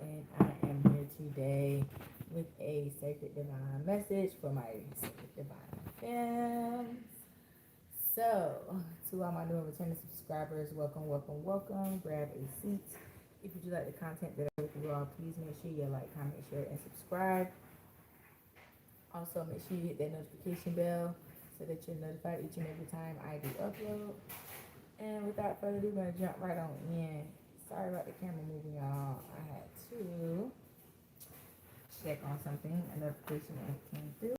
and I am here today with a sacred divine message for my sacred divine fans. So, to all my new and returning subscribers, welcome, welcome, welcome. Grab a seat. If you do like the content that I do with you all, please make sure you like, comment, share, and subscribe. Also, make sure you hit that notification bell so that you're notified each and every time I do upload. And without further ado, we're going to jump right on in. Sorry about the camera moving, y'all. I had to check on something. A notification that came through.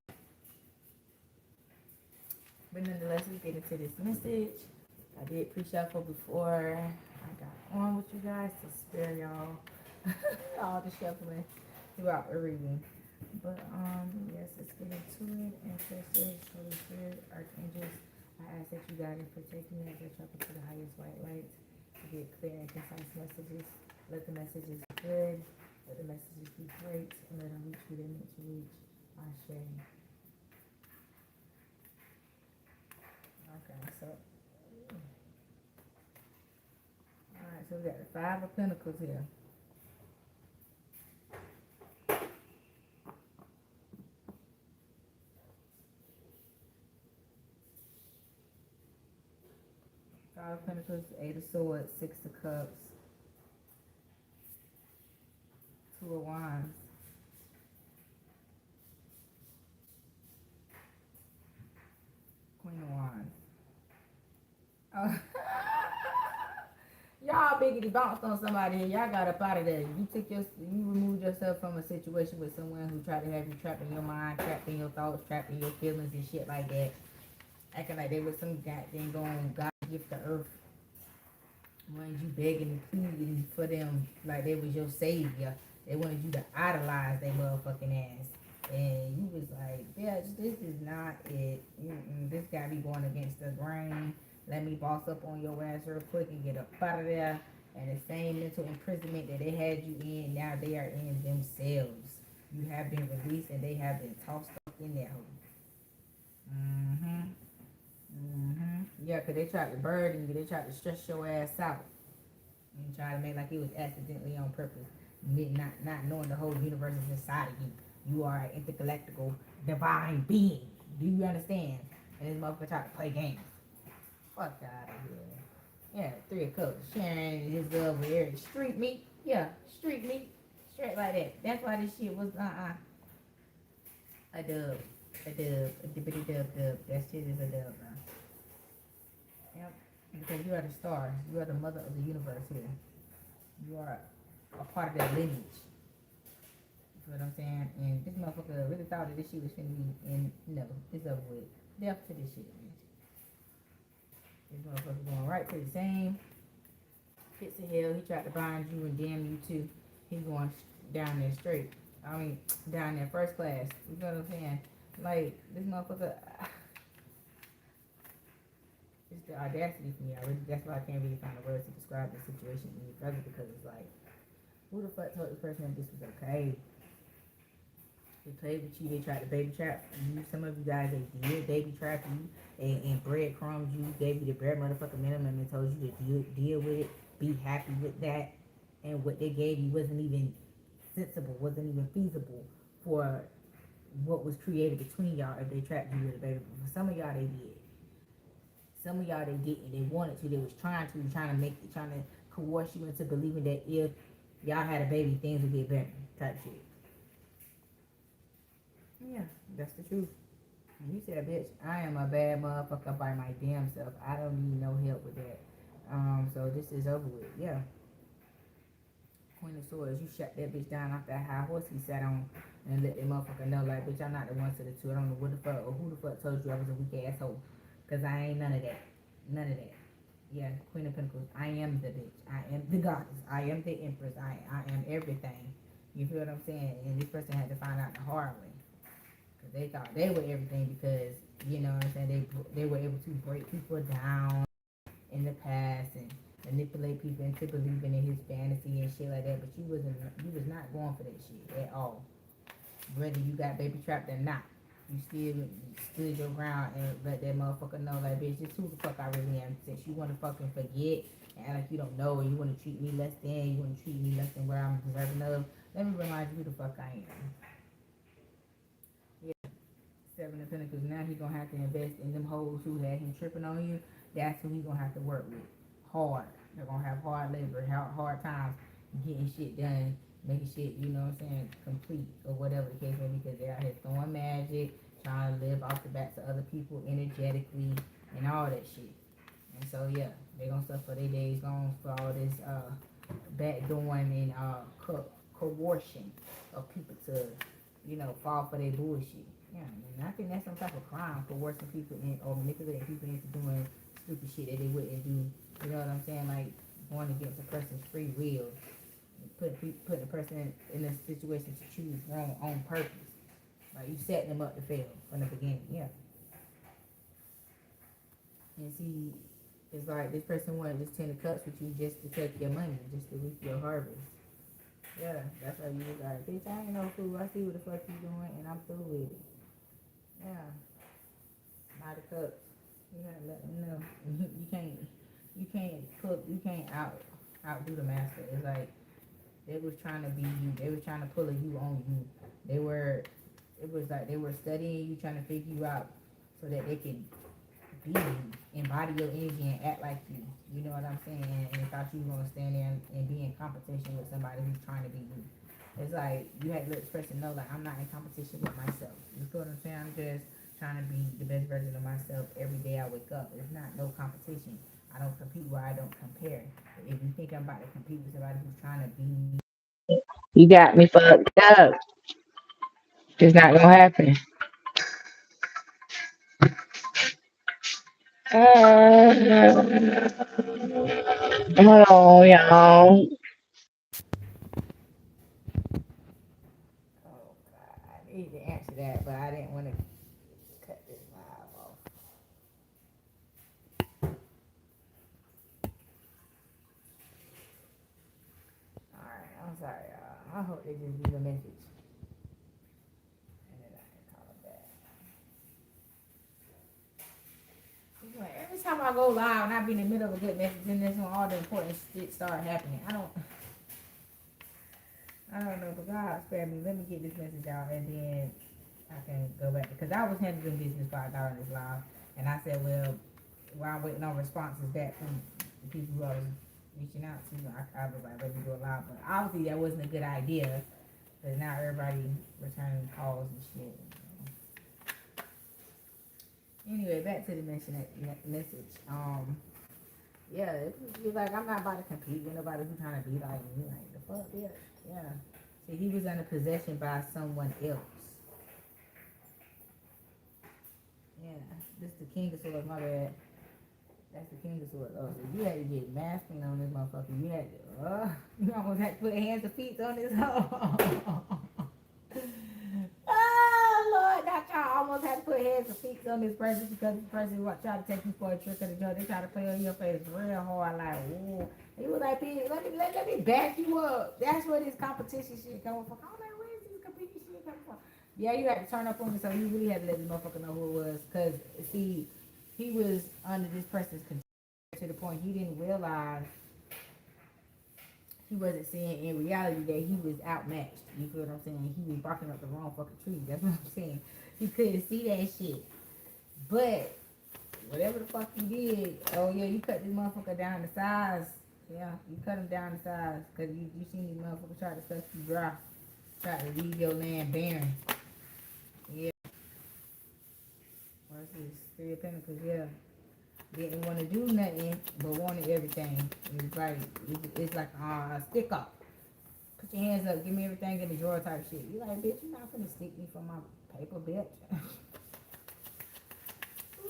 But nonetheless, let's get into this message. I did pre-shuffle before I got on with you guys to spare y'all all the shuffling throughout the reading. But yes, let's get into it. Ancestors, Holy Spirit, Archangels, I ask that you guide and protect me as I travel to the highest white light to get clear and concise messages. Let the messages be good. Let the messages be great. And let them reach who they're meant to reach. Ashe. Okay, so. Alright, so we got the Five of Pentacles here. Five of Pentacles, Eight of Swords, Six of Cups, Two of Wands, Queen of Wands. Oh. Y'all biggity bounced on somebody and y'all got up out of there. You removed yourself from a situation with someone who tried to have you trapped in your mind, trapped in your thoughts, trapped in your feelings and shit like that. Acting like they was some goddamn going God gift to earth. Wanted you begging and pleading for them like they was your savior. They wanted you to idolize their motherfucking ass. And you was like, bitch, this is not it. This gotta be going against the grain. Let me boss up on your ass real quick and get up out of there. And the same mental imprisonment that they had you in, now they are in themselves. You have been released and they have been tossed up in that hole. Yeah, because they tried to burden you. They tried to stress your ass out. And try to make like it was accidentally on purpose. Not knowing the whole universe is inside of you. You are an intergalactical divine being. Do you understand? And this motherfucker tried to play games. Fuck out of here. Yeah, Three of Cups. Sharing his love with Eric. Street meat. Yeah, street meat. Straight like that. That's why this shit was a dub. A dibbity dub. That shit is a dub, man. Yep. Because you are the star. You are the mother of the universe here. You are a part of that lineage. You know what I'm saying? And this motherfucker really thought that this shit was finna be in. No, it's over with. Death to this shit, man. This motherfucker going right to the same pits of hell. He tried to bind you and damn you too. He's going down there straight. I mean, down there first class. You know what I'm saying? Like, this motherfucker. It's the audacity for me. That's why I can't really find the words to describe the situation any further, because it's like, who the fuck told the person that this was okay? They played with you. They tried to baby trap you. Some of you guys, they did baby trap you and breadcrumbs you. Gave you the bare motherfucking minimum and told you to deal with it. Be happy with that. And what they gave you wasn't even sensible, wasn't even feasible for what was created between y'all if they trapped you with a baby. For some of y'all, they did. Some of y'all, they didn't. They wanted to. They was trying to coerce you into believing that if y'all had a baby, things would get better type shit. Yeah, that's the truth. And you said, bitch, I am a bad motherfucker by my damn self. I don't need no help with that. So this is over with. Yeah. Queen of Swords, you shut that bitch down off that high horse he sat on and let that motherfucker know, like, bitch, I'm not the one to the two. I don't know what the fuck or who the fuck told you I was a weak asshole. Because I ain't none of that. None of that. Yeah, Queen of Pentacles. I am the bitch. I am the goddess. I am the empress. I am everything. You feel what I'm saying? And this person had to find out the hard way. Because they thought they were everything because, you know what I'm saying, they were able to break people down in the past and manipulate people into believing in his fantasy and shit like that. But you was not going for that shit at all. Whether you got baby trapped or not. You still stood your ground and let that motherfucker know, like, bitch, this who the fuck I really am. Since you want to fucking forget and like you don't know, and you want to treat me less than, you want to treat me less than what I'm deserving of. Let me remind you who the fuck I am. Yeah, Seven of Pentacles. Now he gonna have to invest in them hoes who had him tripping on you. That's who he gonna have to work with. Hard. They're gonna have hard labor, hard times getting shit done, making shit, you know what I'm saying, complete or whatever the case may be, because they're out here throwing magic, trying to live off the backs of other people energetically and all that shit. And so yeah, they gonna suffer their days gone for all this backdoing and coercion of people to, you know, fall for their bullshit. Yeah, and I think that's some type of crime, coercing people in, or manipulating people into doing stupid shit that they wouldn't do. You know what I'm saying? Like going against a person's free will, putting a person in a situation to choose wrong on purpose. Like you setting them up to fail from the beginning. Yeah. And see, it's like this person wanted just 10 of cups with you just to take your money, just to reap your harvest. Yeah, that's how you was like, bitch, I ain't no fool. I see what the fuck you doing, and I'm through with it. Yeah. Not the cups. You gotta let them know. You can't outdo the master. It's like they was trying to be you. They was trying to pull a you on you. It was like they were studying you, trying to figure you out so that they could be you, embody your energy and act like you. You know what I'm saying? And they thought you were gonna stand there and be in competition with somebody who's trying to be you. It's like you had to let this person know, like, I'm not in competition with myself. You feel what I'm saying? I'm just trying to be the best version of myself every day I wake up. It's not no competition. I don't compete where I don't compare. If you think I'm about to compete with somebody who's trying to be me, you got me fucked up. It's not gonna happen. Hold on, y'all. Oh God, I need to answer that, but I didn't want to cut this live off. All right, I'm sorry, y'all. I hope they just leave a message, and then I can call it back. Like, every time I go live and I be in the middle of a good message, and this when all the important shit start happening. I don't know, but God spare me. Let me get this message out, and then I can go back, because I was handling business before I got on this live, and I said, well, while I'm waiting on responses back from the people who I was reaching out to, I was like, let me do a live, but obviously that wasn't a good idea, because now everybody returning calls and shit. Anyway, back to the message. Yeah, it's like I'm not about to compete with nobody who's trying to be like me. Like the fuck, yeah. See, he was under possession by someone else. Yeah, this is the King of Swords. My bad. That's the King of Swords. Oh, so you had to get masculine on this motherfucker. You had to, you almost had to put hands and feet on this hoe. Oh Lord, that y'all almost had to put hands and feet on this person because this person was trying to take you for a trick of the joke. They try to play on your face real hard, like, ooh. He was like, let me back you up. That's where this competition shit coming from. I'm like, where is this competition shit coming from? Yeah, you had to turn up on me, so you really had to let this motherfucker know who it was. Because, see, he was under this person's control to the point he didn't realize, he wasn't seeing in reality that he was outmatched. You feel what I'm saying? He was barking up the wrong fucking tree. That's what I'm saying. He couldn't see that shit. But whatever the fuck you did, oh yeah, you cut this motherfucker down to size. Yeah, you cut him down to size. Cause you seen these motherfuckers try to suck you dry. Try to leave your land barren. Yeah. What's this? Three of Pentacles, yeah. Didn't want to do nothing, but wanted everything. It's like a stick up. Put your hands up, give me everything in the drawer type shit. You like, bitch, you not gonna stick me for my paper, bitch.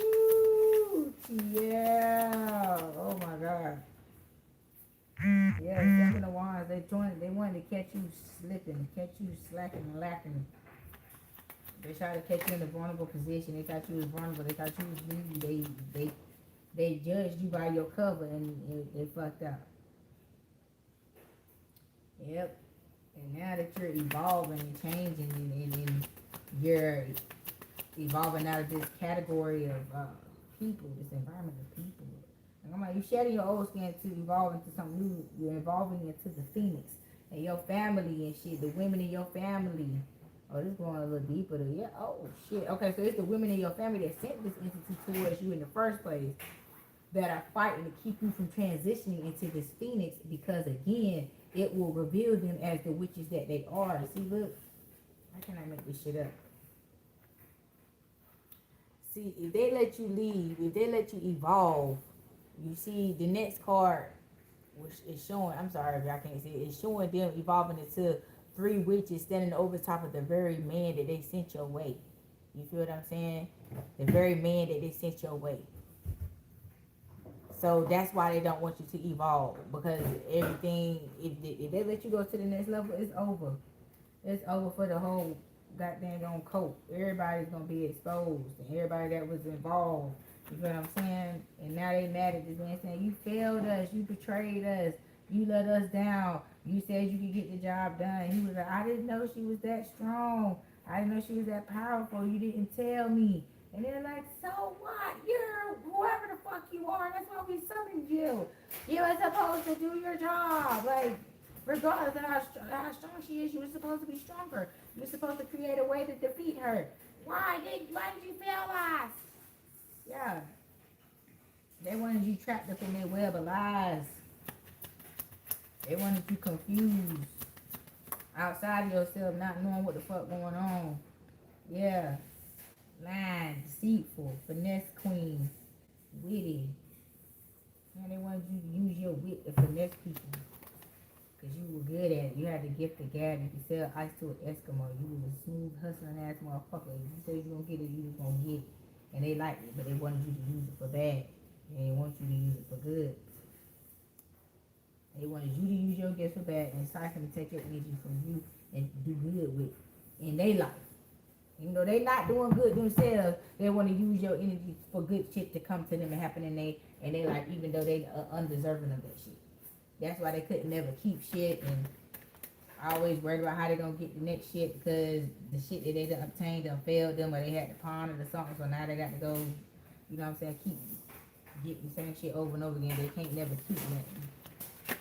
Ooh, yeah. Oh my God. Yeah, Seven of Wands. They wanted to catch you slipping, catch you slacking and lacking. They tried to catch you in a vulnerable position. They thought you was vulnerable. They thought you was weak. They judged you by your cover, and they fucked up. Yep. And now that you're evolving and changing, and you're evolving out of this category of people, this environment of people, I'm like, you shedding your old skin to evolve into something new. You're evolving into the phoenix and your family and shit. The women in your family. Oh, this is going a little deeper. Yeah. Oh shit. Okay, so it's the women in your family that sent this entity towards you in the first place that are fighting to keep you from transitioning into this phoenix because again, it will reveal them as the witches that they are. See, look, how can I make this shit up? See, if they let you leave, if they let you evolve, you see the next card, which is showing, I'm sorry if y'all can't see it, it's showing them evolving into three witches standing over top of the very man that they sent your way. You feel what I'm saying? The very man that they sent your way. So that's why they don't want you to evolve, because everything, if they let you go to the next level, it's over. It's over for the whole goddamn on coat. Everybody's gonna be exposed, and everybody that was involved. You know what I'm saying? And now they mad at this man saying, you failed us, you betrayed us, you let us down, you said you could get the job done. He was like, I didn't know she was that strong. I didn't know she was that powerful. You didn't tell me. And they're like, so what? You're whoever the fuck you are. That's why we summoned you. You were supposed to do your job. Like, regardless of how strong she is, you were supposed to be stronger. You were supposed to create a way to defeat her. Why did you fail us? Yeah. They wanted you trapped up in their web of lies. They wanted you confused. Outside of yourself, not knowing what the fuck going on. Yeah. Lying, deceitful, finesse queen, witty. And they wanted you to use your wit to finesse people. Because you were good at it. You had the gift of gab. You could sell ice to an Eskimo. You was a smooth, hustling ass motherfucker. If you said you gonna get it, you was gonna get it. And they liked it, but they wanted you to use it for bad. They didn't want you to use it for good. They wanted you to use your gift for bad and siphon to take your energy from you and do good with it in their life. Even though they not doing good themselves, they want to use your energy for good shit to come to them and happen in they life, even though they are undeserving of that shit. That's why they couldn't never keep shit, and always worried about how they gonna get the next shit because the shit that they done obtained done failed them, or they had to pawn it or something. So now they got to go, you know what I'm saying, keep getting the same shit over and over again. They can't never keep nothing.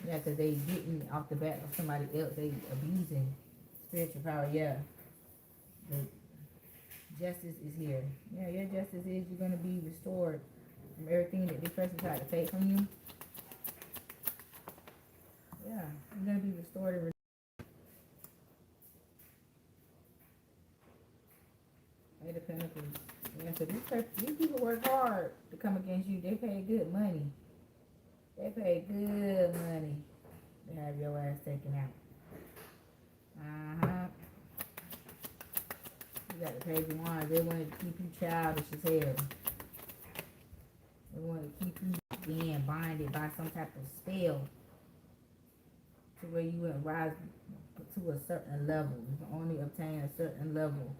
Yeah, because they getting off the back of somebody else. They abusing spiritual power. Yeah. The justice is here. Yeah, your justice is you're gonna be restored from everything that this person tried to take from you. Yeah, you're gonna be restored and Eight of Pentacles. Yeah, so these people work hard to come against you. They pay good money. They pay good money to have your ass taken out. You got the Page of Wands. They want to keep you childish as hell. They want to keep you being binded by some type of spell to where you wouldn't rise to a certain level. You can only obtain a certain level.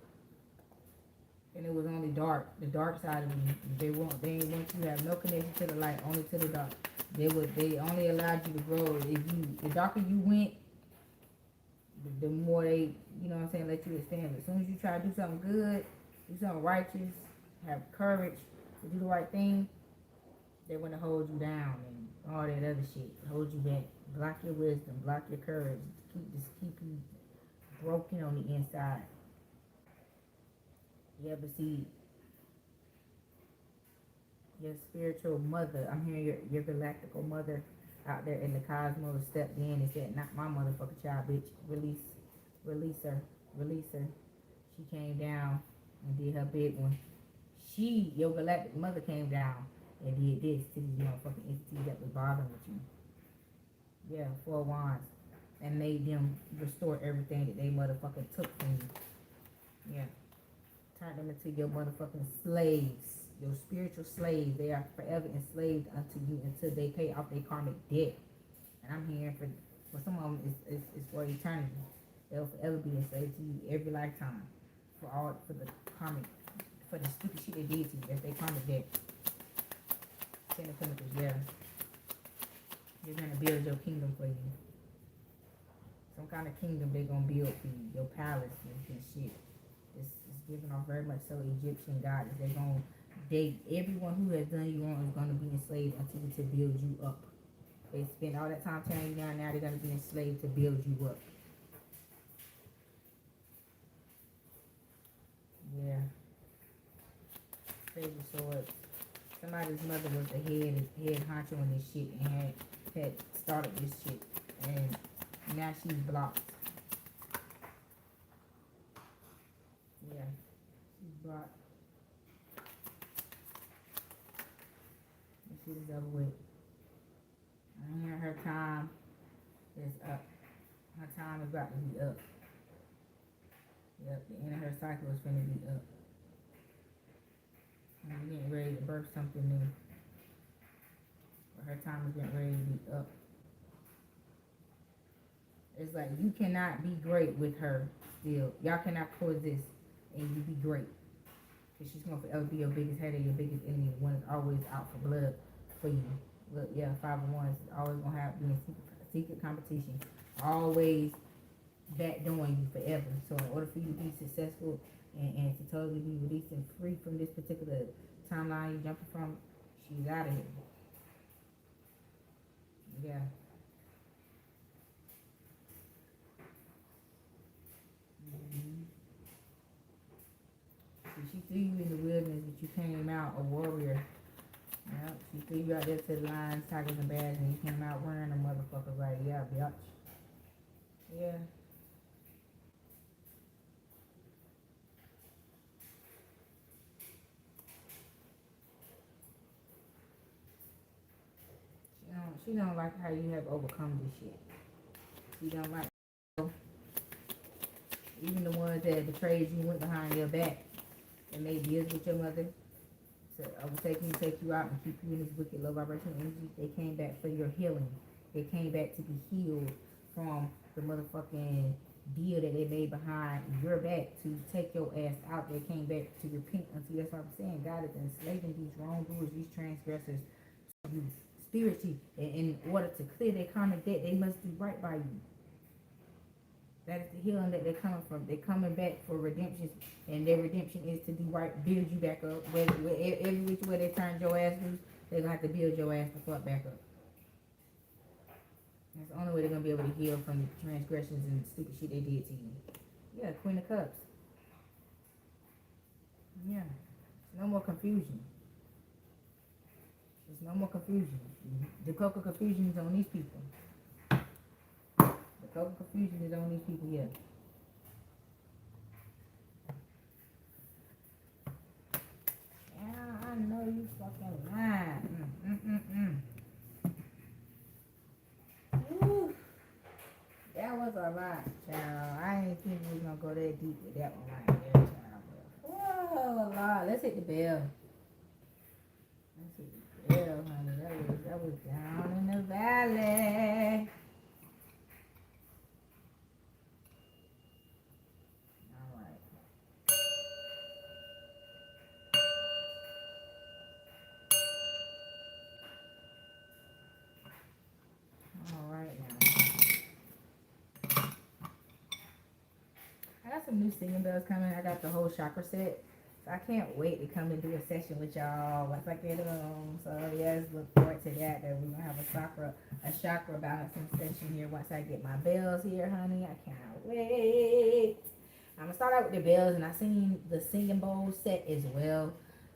And it was only dark, the dark side of you. They want you to have no connection to the light, only to the dark. They only allowed you to grow. The darker you went, the more they, you know what I'm saying, let you expand. As soon as you try to do something good, do something righteous, have courage to do the right thing, they want to hold you down and all that other shit. Hold you back. Block your wisdom, block your courage. Keep you broken on the inside. Yeah, but see, your spiritual mother, I'm hearing your galactical mother out there in the cosmos stepped in and said, not my motherfucking child, bitch. Release her. She came down and did her big one. Your galactic mother came down and did this to these motherfucking entities that was bothering with you. Yeah, 4 wands. And made them restore everything that they motherfucking took from you. Yeah. Turn them into your motherfucking slaves. Your spiritual slaves. They are forever enslaved unto you until they pay off their karmic debt. And I'm hearing for some of them it's for eternity. They'll forever be enslaved to you every lifetime. For the karmic, for the stupid shit they did to you. That's their karmic debt. 10 of Pentacles, yeah. They're gonna build your kingdom for you. Some kind of kingdom they're gonna build for you. Your palace and shit. It's giving off very much so Egyptian goddess. They're gonna Everyone who has done you wrong is going to be enslaved until to build you up. They spend all that time tearing you down. Now they're going to be enslaved to build you up. Yeah. Page of Swords. Somebody's mother was the head honcho in this shit and had started this shit, and now she's blocked. Yeah, she's blocked. This shit is over with. I hear her time is up. Her time is about to be up. Yep, the end of her cycle is going to be up. And we're getting ready to birth something new. But her time is getting ready to be up. It's like you cannot be great with her still. Y'all cannot coexist and you be great. Because she's going to forever be your biggest headache, your biggest enemy, the one that's always out for blood for you. Look, yeah, 501 is always going to have be in secret competition. Always backdooring you forever. So in order for you to be successful and to totally be released and free from this particular timeline you're jumping from, she's out of here. Yeah. She threw you in the wilderness, but you came out a warrior. Yeah, she threw you out there to the lions, tigers, and bears, and you came out wearing a motherfucker like, yeah, bitch. Yeah. She don't like how you have overcome this shit. She don't like even the ones that betrayed you, went behind your back and made deals with your mother to overtake you, take you out, and keep you in this wicked low vibrational energy. They came back for your healing. They came back to be healed from the motherfucking deal that they made behind your back to take your ass out. They came back to repent unto you. That's what I'm saying. God is enslaving these wrongdoers, these transgressors to you spiritually. And in order to clear their karmic debt, they must do right by you. That is the healing that they're coming from. They're coming back for redemption, and their redemption is to do right, build you back up. Every which way they turned your ass loose, they're going to have to build your ass the fuck back up. That's the only way they're going to be able to heal from the transgressions and stupid shit they did to you. Yeah, Queen of Cups. Yeah. No more confusion. There's no more confusion. The cocoa confusion is on these people. The cocoa confusion is on these people here. Yeah, I know you fucking lying. Woo. That was a lot, child. I ain't think we was gonna go that deep with that one right there, child. Whoa, a lot. Let's hit the bell. Let's hit the bell, honey. That was down in the valley. Some new singing bells coming. I got the whole chakra set, so I can't wait to come and do a session with y'all once I get them. So yes, look forward to that. That we're gonna have a chakra balancing session here once I get my bells here, honey. I can't wait. I'm gonna start out with the bells, and I seen the singing bowl set as well.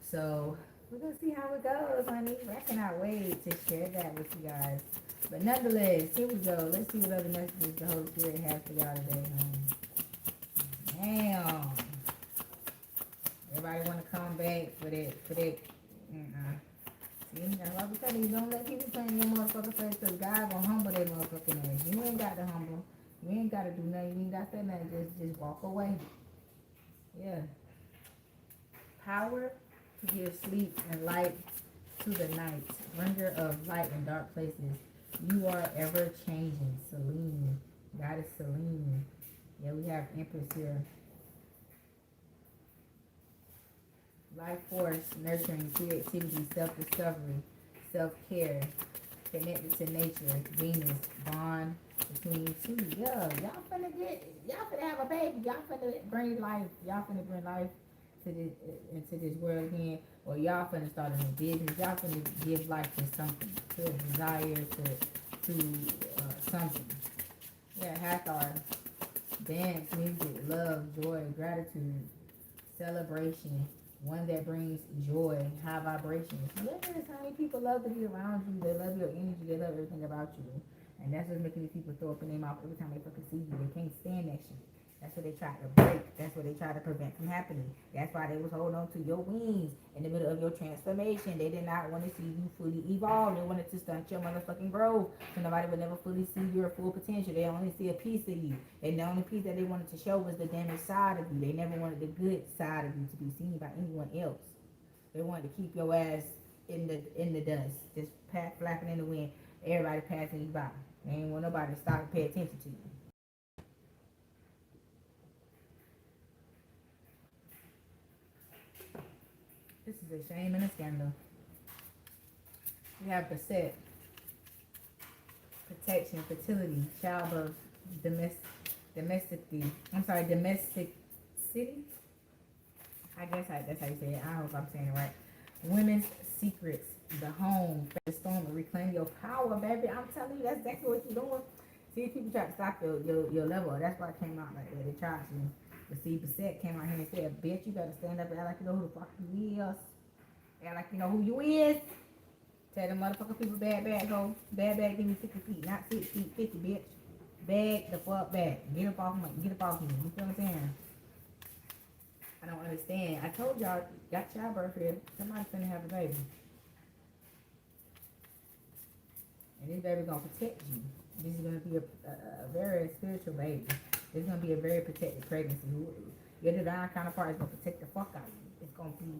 So we're gonna see how it goes, honey. I cannot wait to share that with you guys. But nonetheless, here we go. Let's see what other messages the Holy Spirit has for y'all today, honey. Damn. Everybody want to come back for that. See, that's why we tell you, don't let people play in your motherfucking face, because God gonna humble that motherfucking ass. You ain't got to humble. You ain't got to do nothing. You ain't got to say nothing. Just walk away. Yeah. Power to give sleep and light to the night. Bringer of light in dark places. You are ever changing. Selene. God is Selene. Yeah, we have Empress here. Life force, nurturing, creativity, self-discovery, self-care, connected to nature, Venus, bond between you two. Yeah, y'all finna have a baby. Y'all finna bring life. Y'all finna bring life into this world again, or y'all finna start a new business. Y'all finna give life to something, to a desire, to something. Yeah, Hathor. Dance, music, love, joy, gratitude, celebration, one that brings joy, high vibrations. Yes, how many people love to be around you? They love your energy. They love everything about you. And that's what's making these people throw up in their mouth every time they fucking see you. They can't stand that shit. That's what they try to break. That's what they try to prevent from happening. That's why they was holding on to your wings in the middle of your transformation. They did not want to see you fully evolve. They wanted to stunt your motherfucking growth. So nobody would never fully see your full potential. They only see a piece of you. And the only piece that they wanted to show was the damaged side of you. They never wanted the good side of you to be seen by anyone else. They wanted to keep your ass in the dust, just flapping in the wind. Everybody passing you by. They ain't want nobody to stop and pay attention to you. This is a shame and a scandal. We have Beset, protection, fertility, childbirth, domestic city. I guess that's how you say it. I hope I'm saying it right. Women's secrets, the home, the storm, and reclaim your power, baby. I'm telling you, that's exactly what you're doing. See, people try to stop your level. That's why it came out like that. They tried to. But see, Beset came out here and said, bitch, you better stand up and act like you know who the fuck you is. Act like you know who you is. Tell them motherfucking people bad go. Bad, give me 50 feet. Not 6 feet, 50, bitch. Bag the fuck back. Get up off me. You feel what I'm saying? I don't understand. I told y'all, got childbirth here. Somebody's finna have a baby. And this baby gonna protect you. This is gonna be a very spiritual baby. This is gonna be a very protected pregnancy. Your divine counterpart is gonna protect the fuck out of you. It's gonna be,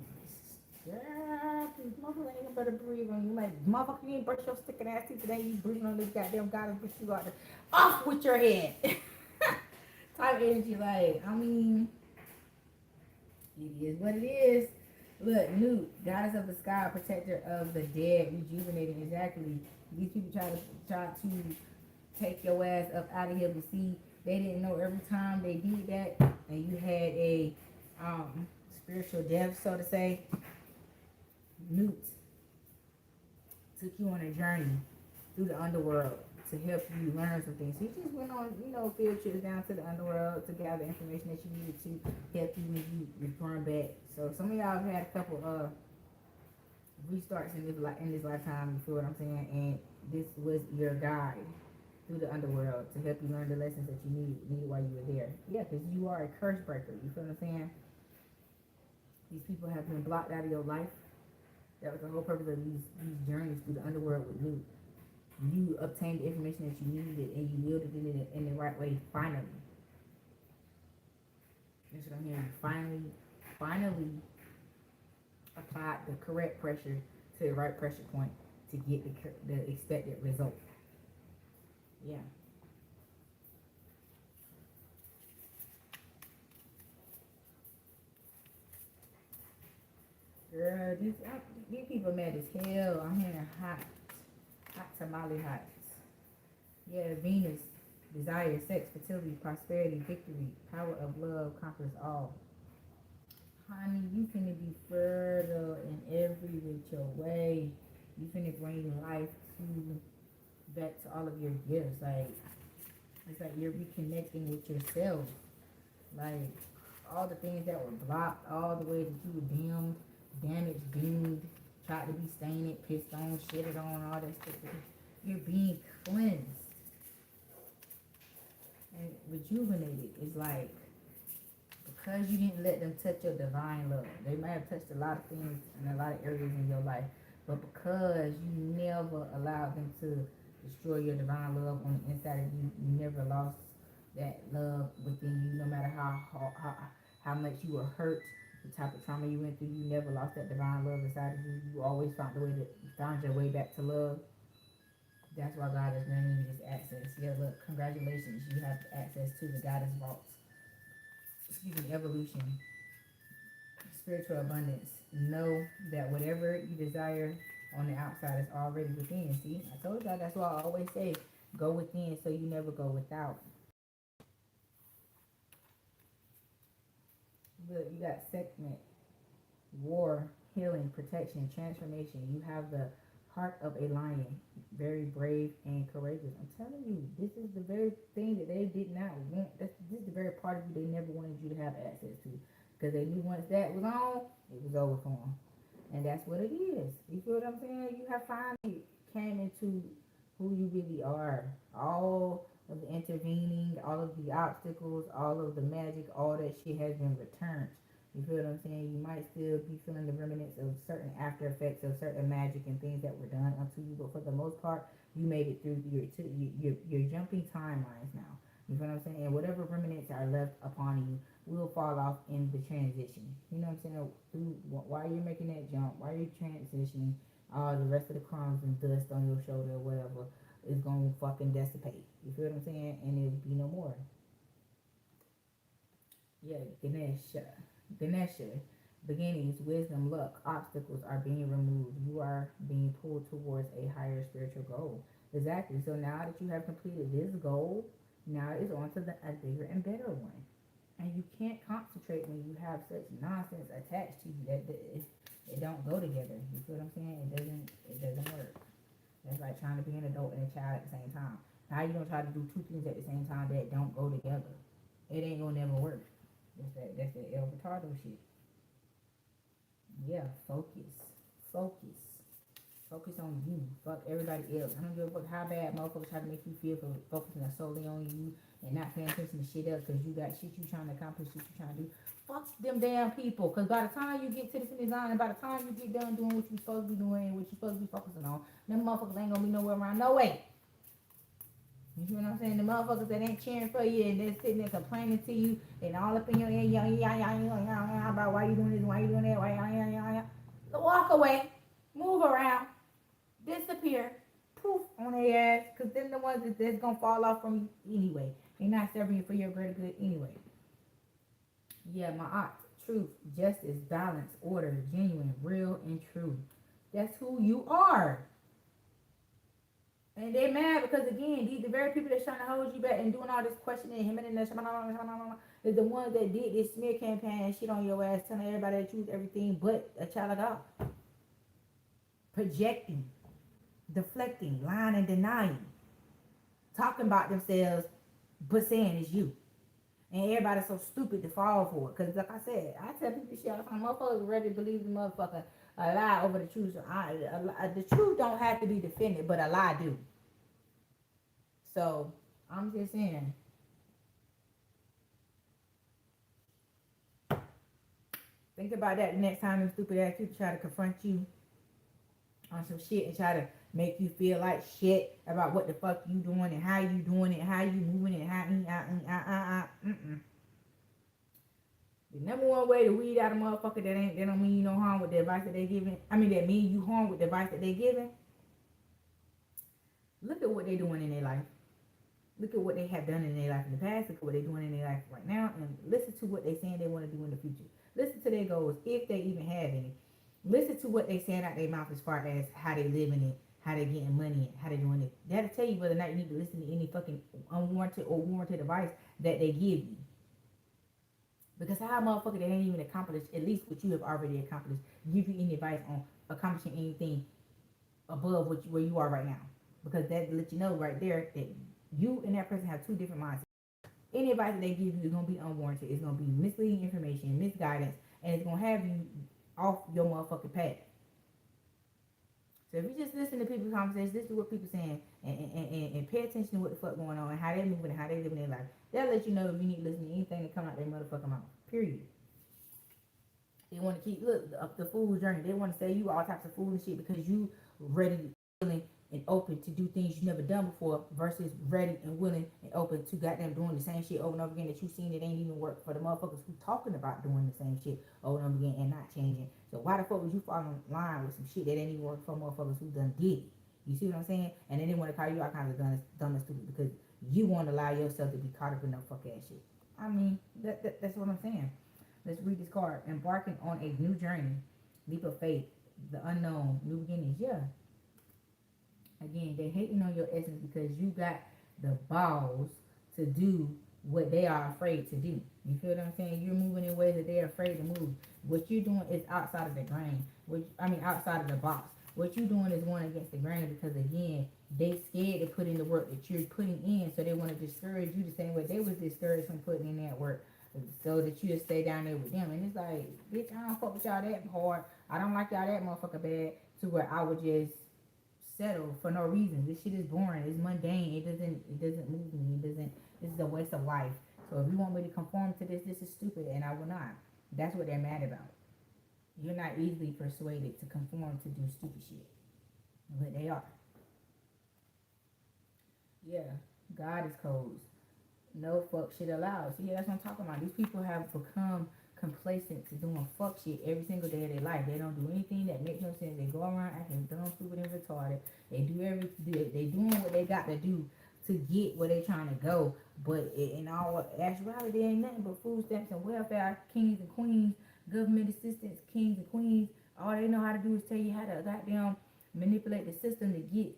yeah, these motherfuckers ain't gonna better breathe on you. Like, motherfucker, you ain't brush your sticking ass teeth today. You breathing on this goddamn goddess, but you got to off with your head. Type energy, like, I mean, it is what it is. Look, Newt, goddess of the sky, protector of the dead, rejuvenating. Exactly. These people try to take your ass up out of here, but see, they didn't know every time they did that, and you had a spiritual death, so to say. Newt took you on a journey through the underworld to help you learn some things. He just went on, field trips down to the underworld to gather information that you needed to help you when you return back. So some of y'all have had a couple of restarts in this lifetime, you feel what I'm saying? And this was your guide through the underworld to help you learn the lessons that you needed while you were there. Yeah, because you are a curse breaker, you feel what I'm saying? These people have been blocked out of your life. That was the whole purpose of these journeys through the underworld with you. You obtained the information that you needed and you wielded it in the right way, finally. That's what I'm hearing. Finally applied the correct pressure to the right pressure point to get the expected result. Yeah. Girl, these people mad as hell. I'm hearing hot tamale hot. Yeah, Venus, desire, sex, fertility, prosperity, victory, power of love conquers all. Honey, you finna be fertile in every which your way. You finna bring life back to all of your gifts. Like, it's like you're reconnecting with yourself. Like, all the things that were blocked, all the ways that you were dimmed, damaged, doomed, tried to be stained, pissed on, shitted on, all that stuff. You're being cleansed and rejuvenated. It's like, because you didn't let them touch your divine love. They might have touched a lot of things in a lot of areas in your life, but because you never allowed them to destroy your divine love on the inside of you, you never lost that love within you, no matter how much you were hurt, the type of trauma you went through, you never lost that divine love inside of you. You always found your way back to love. That's why God is granting you this access. Yeah, look, congratulations. You have access to the goddess vaults. Excuse me, evolution, spiritual abundance. Know that whatever you desire on the outside is already within. See, I told y'all, that's why I always say, go within so you never go without. Look, you got segment. war, healing, protection, transformation. You have the heart of a lion, very brave and courageous. I'm telling you, this is the very thing that they did not want. This is the very part of you they never wanted you to have access to, because they knew once that was on, it was over for them. And that's what it is. You feel what I'm saying? You have finally came into who you really are. All of the intervening, all of the obstacles, all of the magic, all that shit has been returned. You feel what I'm saying? You might still be feeling the remnants of certain after effects of certain magic and things that were done unto you, but for the most part, you made it through your jumping timelines now. You feel what I'm saying? And whatever remnants are left upon you will fall off in the transition. You know what I'm saying? Through while you're making that jump, while you're transitioning, all the rest of the crumbs and dust on your shoulder or whatever is gonna fucking dissipate. You feel what I'm saying? And it'll be no more. Yeah, Ganesha, beginnings, wisdom, luck, obstacles are being removed. You are being pulled towards a higher spiritual goal. Exactly. So now that you have completed this goal, now it's on to a bigger and better one. And you can't concentrate when you have such nonsense attached to you that it don't go together. You feel what I'm saying? It doesn't work. That's like trying to be an adult and a child at the same time. Now you don't try to do two things at the same time that don't go together. It ain't gonna never work. That's that El Retardo shit. Yeah, focus, focus on you. Fuck everybody else. I don't give a fuck how bad motherfuckers try to make you feel for focusing solely on you and not paying attention to shit else because you got shit you trying to accomplish, shit you trying to do. Fuck them damn people. Because by the time you get to the finish line and by the time you get done doing what you're supposed to be doing and what you're supposed to be focusing on, them motherfuckers ain't gonna be nowhere around. No way. You see what I'm saying? The motherfuckers that ain't cheering for you and they're sitting there complaining to you and all up in your ear, about why you doing this, why you doing that, why. Walk away, move around, disappear, poof on their ass, because then the ones that's gonna fall off from you anyway. They're not serving you for your greater good anyway. Yeah, my aunt, truth, justice, balance, order, genuine, real, and true. That's who you are. And they mad because again, the very people that's trying to hold you back and doing all this questioning, him and this is the ones that did this smear campaign and shit on your ass, telling everybody that you was everything but a child of God. Projecting, deflecting, lying and denying, talking about themselves, but saying it's you. And everybody's so stupid to fall for it. Because like I said, I tell people shit all the time, motherfuckers ready to believe the motherfucker a lie over the truth. So the truth don't have to be defended, but a lie do. So I'm just saying, think about that the next time them stupid ass people try to confront you on some shit and try to make you feel like shit about what the fuck you doing and how you doing it, how you moving it, The number one way to weed out a motherfucker that don't mean you no harm with the advice that they giving. I mean that mean you harm with the advice that they giving. Look at what they doing in their life. Look at what they have done in their life in the past. Look at what they're doing in their life right now, and listen to what they're saying they want to do in the future. Listen to their goals, if they even have any. Listen to what they saying out their mouth as far as how they living it, how they getting money, how they doing it. That'll tell you whether or not you need to listen to any fucking unwarranted or warranted advice that they give you. Because how a motherfucker that ain't even accomplished at least what you have already accomplished give you any advice on accomplishing anything above where you are right now? Because that lets you know right there that you and that person have two different mindsets. Any advice that they give you is going to be unwarranted. It's going to be misleading information, misguidance, and it's going to have you off your motherfucking path. So if you just listen to people's conversations, listen to what people saying, and pay attention to what the fuck going on and how they moving and how they living their life, that'll let you know if you need to listen to anything that come out their motherfucking mouth. Period. They want to keep up the fool's journey. They want to say you all types of fool and shit because you ready, willing, and open to do things you never done before versus ready and willing and open to goddamn doing the same shit over and over again that you seen it ain't even work for the motherfuckers who talking about doing the same shit over and over again and not changing. So why the fuck would you fall in line with some shit that ain't even work for motherfuckers who done did it? You see what I'm saying? And then they want to call you all kinds of dumb and stupid because you want to allow yourself to be caught up in no fuck ass shit. I mean, that's what I'm saying. Let's read this card. Embarking on a new journey. Leap of faith. The unknown. New beginnings. Yeah. Again, they hating on your essence because you got the balls to do what they are afraid to do. You feel what I'm saying? You're moving in ways that they're afraid to move. What you're doing is outside of the grain. Outside of the box. What you're doing is going against the grain because again, they scared to put in the work that you're putting in, so they want to discourage you the same way they was discouraged from putting in that work, so that you just stay down there with them. And it's like, bitch, I don't fuck with y'all that hard. I don't like y'all that motherfucker bad to where I would just settle for no reason. This shit is boring. It's mundane. It doesn't move me. It doesn't. This is a waste of life. So if you want me to conform to this, this is stupid, and I will not. That's what they're mad about. You're not easily persuaded to conform to do stupid shit, but they are. Yeah, God is codes. No fuck shit allowed. See, that's what I'm talking about. These people have become complacent to doing fuck shit every single day of their life. They don't do anything that makes no sense. They go around acting dumb, stupid, and retarded. They doing what they got to do to get where they trying to go. But in all actuality, they ain't nothing but food stamps and welfare kings and queens, government assistants, kings and queens. All they know how to do is tell you how to goddamn manipulate the system to get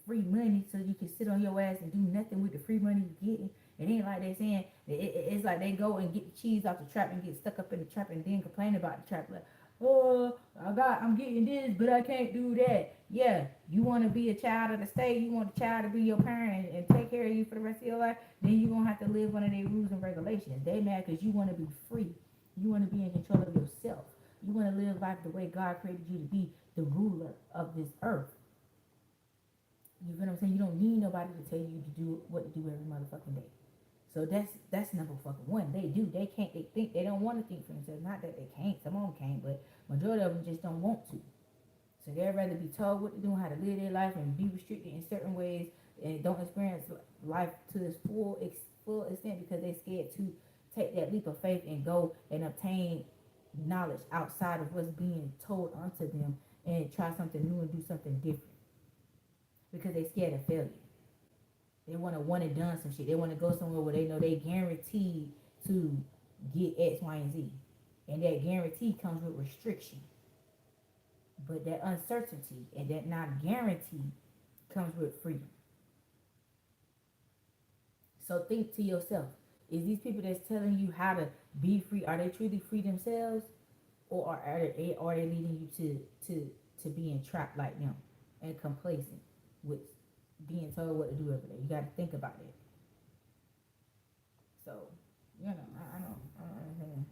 free money so you can sit on your ass and do nothing with the free money you getting. It ain't like they saying it's like they go and get the cheese out the trap and get stuck up in the trap and then complain about the trap like, oh, I'm getting this, but I can't do that. Yeah, you want to be a child of the state. You want the child to be your parent and take care of you for the rest of your life. Then you gonna have to live under their rules and regulations. They mad because you want to be free. You want to be in control of yourself. You want to live life the way God created you to be, the ruler of this earth. You feel what I'm saying? You don't need nobody to tell you to do what to do every motherfucking day. So that's number fucking one. They do. They can't. They think. They don't want to think for themselves. Not that they can't. Some of them can't, but majority of them just don't want to. So they'd rather be told what to do, how to live their life, and be restricted in certain ways, and don't experience life to its full extent because they're scared to take that leap of faith and go and obtain knowledge outside of what's being told unto them and try something new and do something different because they're scared of failure. They want to one and done some shit. They want to go somewhere where they know they guaranteed to get X, Y, and Z. And that guarantee comes with restriction. But that uncertainty and that not guarantee comes with freedom. So think to yourself, is these people that's telling you how to be free, are they truly free themselves? Or are they leading you to being trapped like them and complacent with being told what to do every day? You got to think about it. So, I don't understand.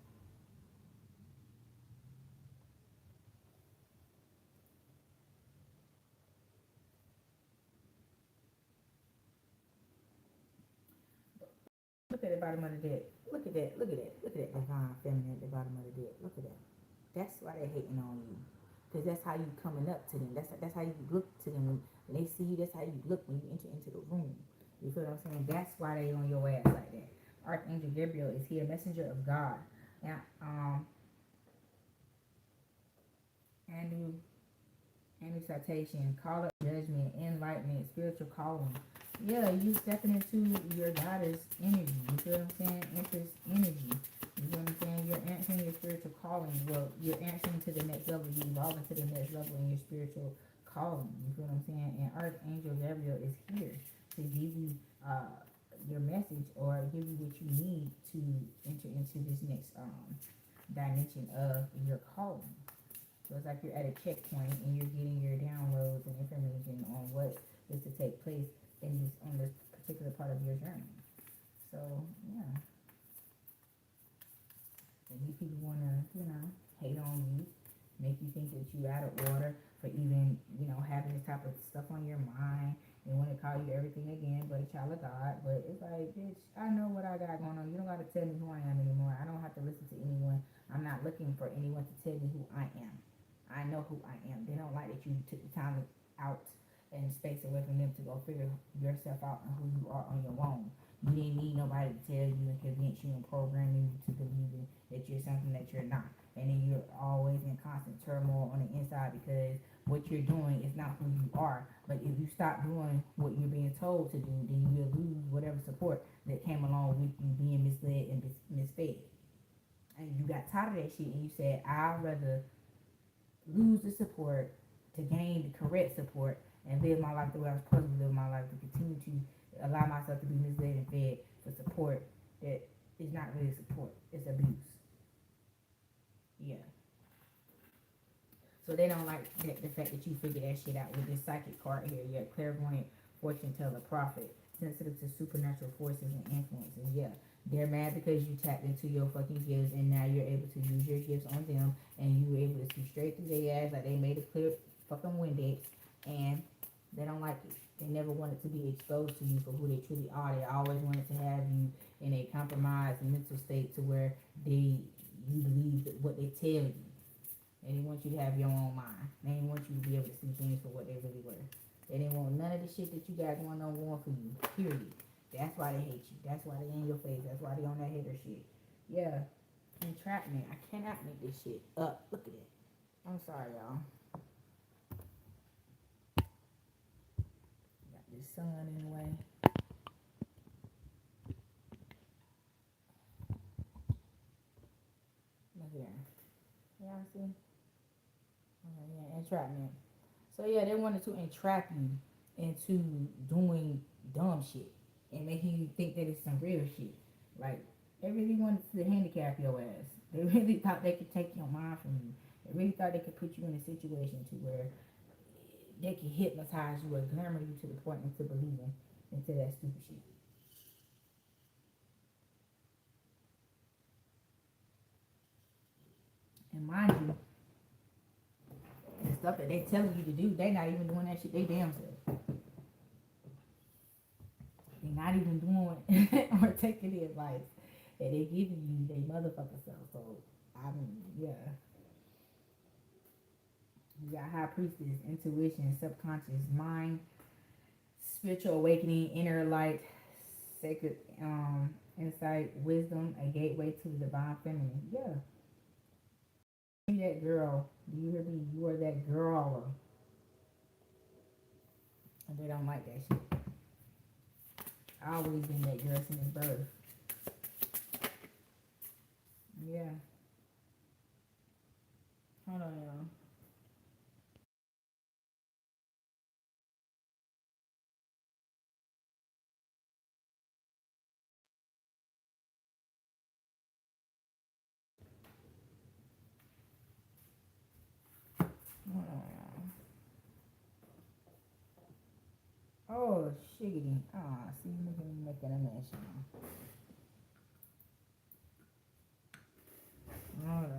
Look at the bottom of the deck. Look at that. Look at that. Look at that divine feminine at the bottom of the deck. Look at that. That's why they're hating on you. Because that's how you coming up to them. That's how you look to them. When they see you, that's how you look when you enter into the room. You feel what I'm saying? That's why they on your ass like that. Archangel Gabriel is here, messenger of God. Now, Anu, Anu citation, call up judgment, enlightenment, spiritual calling. Yeah, you stepping into your goddess energy. You feel what I'm saying? Empress energy. You know what I'm saying? You're answering your spiritual calling. Well, you're answering to the next level. You're evolving to the next level in your spiritual calling. You feel what I'm saying? And Archangel Gabriel is here to give you your message or give you what you need to enter into this next dimension of your calling. So it's like you're at a checkpoint and you're getting your downloads and information on what is to take place in this on this particular part of your journey. So yeah. And these people wanna, hate on you, make you think that you out of order for even, having this type of stuff on your mind. They want to call you everything again but a child of God. But it's like, bitch, I know what I got going on. You don't got to tell me who I am anymore. I don't have to listen to anyone. I'm not looking for anyone to tell me who I am. I know who I am. They don't like that you took the time out and space away from them to go figure yourself out and who you are on your own. You didn't need nobody to tell you and convince you and program you to believe that you're something that you're not. And then you're always in constant turmoil on the inside because what you're doing is not who you are. But if you stop doing what you're being told to do, then you will lose whatever support that came along with you being misled and misfed. And you got tired of that shit and you said, I'd rather lose the support to gain the correct support and live my life the way I was supposed to live my life, to continue to allow myself to be misled and fed for support that is not really support. It's abuse. Yeah. So they don't like the fact that you figure that shit out with this psychic card here. Yeah, clairvoyant, fortune teller, prophet, sensitive to supernatural forces and influences. Yeah, they're mad because you tapped into your fucking gifts and now you're able to use your gifts on them and you were able to see straight through their ass like they made a clear fucking Windex and they don't like it. They never wanted to be exposed to you for who they truly are. They always wanted to have you in a compromised mental state to where you believe what they tell you. They didn't want you to have your own mind. They didn't want you to be able to see things for what they really were. They didn't want none of the shit that you got going on for you. Period. That's why they hate you. That's why they in your face. That's why they on that hater shit. Yeah. Entrapment. I cannot make this shit up. Look at it. I'm sorry, y'all. Got this sun in the way. Look here. Y'all see? Okay, yeah, entrapment. So yeah, they wanted to entrap you into doing dumb shit and making you think that it's some real shit. Like they really wanted to handicap your ass. They really thought they could take your mind from you. They really thought they could put you in a situation to where they could hypnotize you or glamour you to the point into believing into that stupid shit. And mind you, the stuff that they telling you to do, they not even doing that shit they damn self. They not even doing or taking the advice that they giving you they motherfucker self. So I mean, yeah. You got high priestess, intuition, subconscious mind, spiritual awakening, inner light, sacred insight, wisdom, a gateway to the divine feminine. Yeah. You that girl. Do you hear me? You are that girl. And they don't like that shit. I always been that girl since birth. Yeah. Hold on, y'all. Hold on, y'all. Oh, shiggity. Ah, see, making a mess, y'all. Hold on.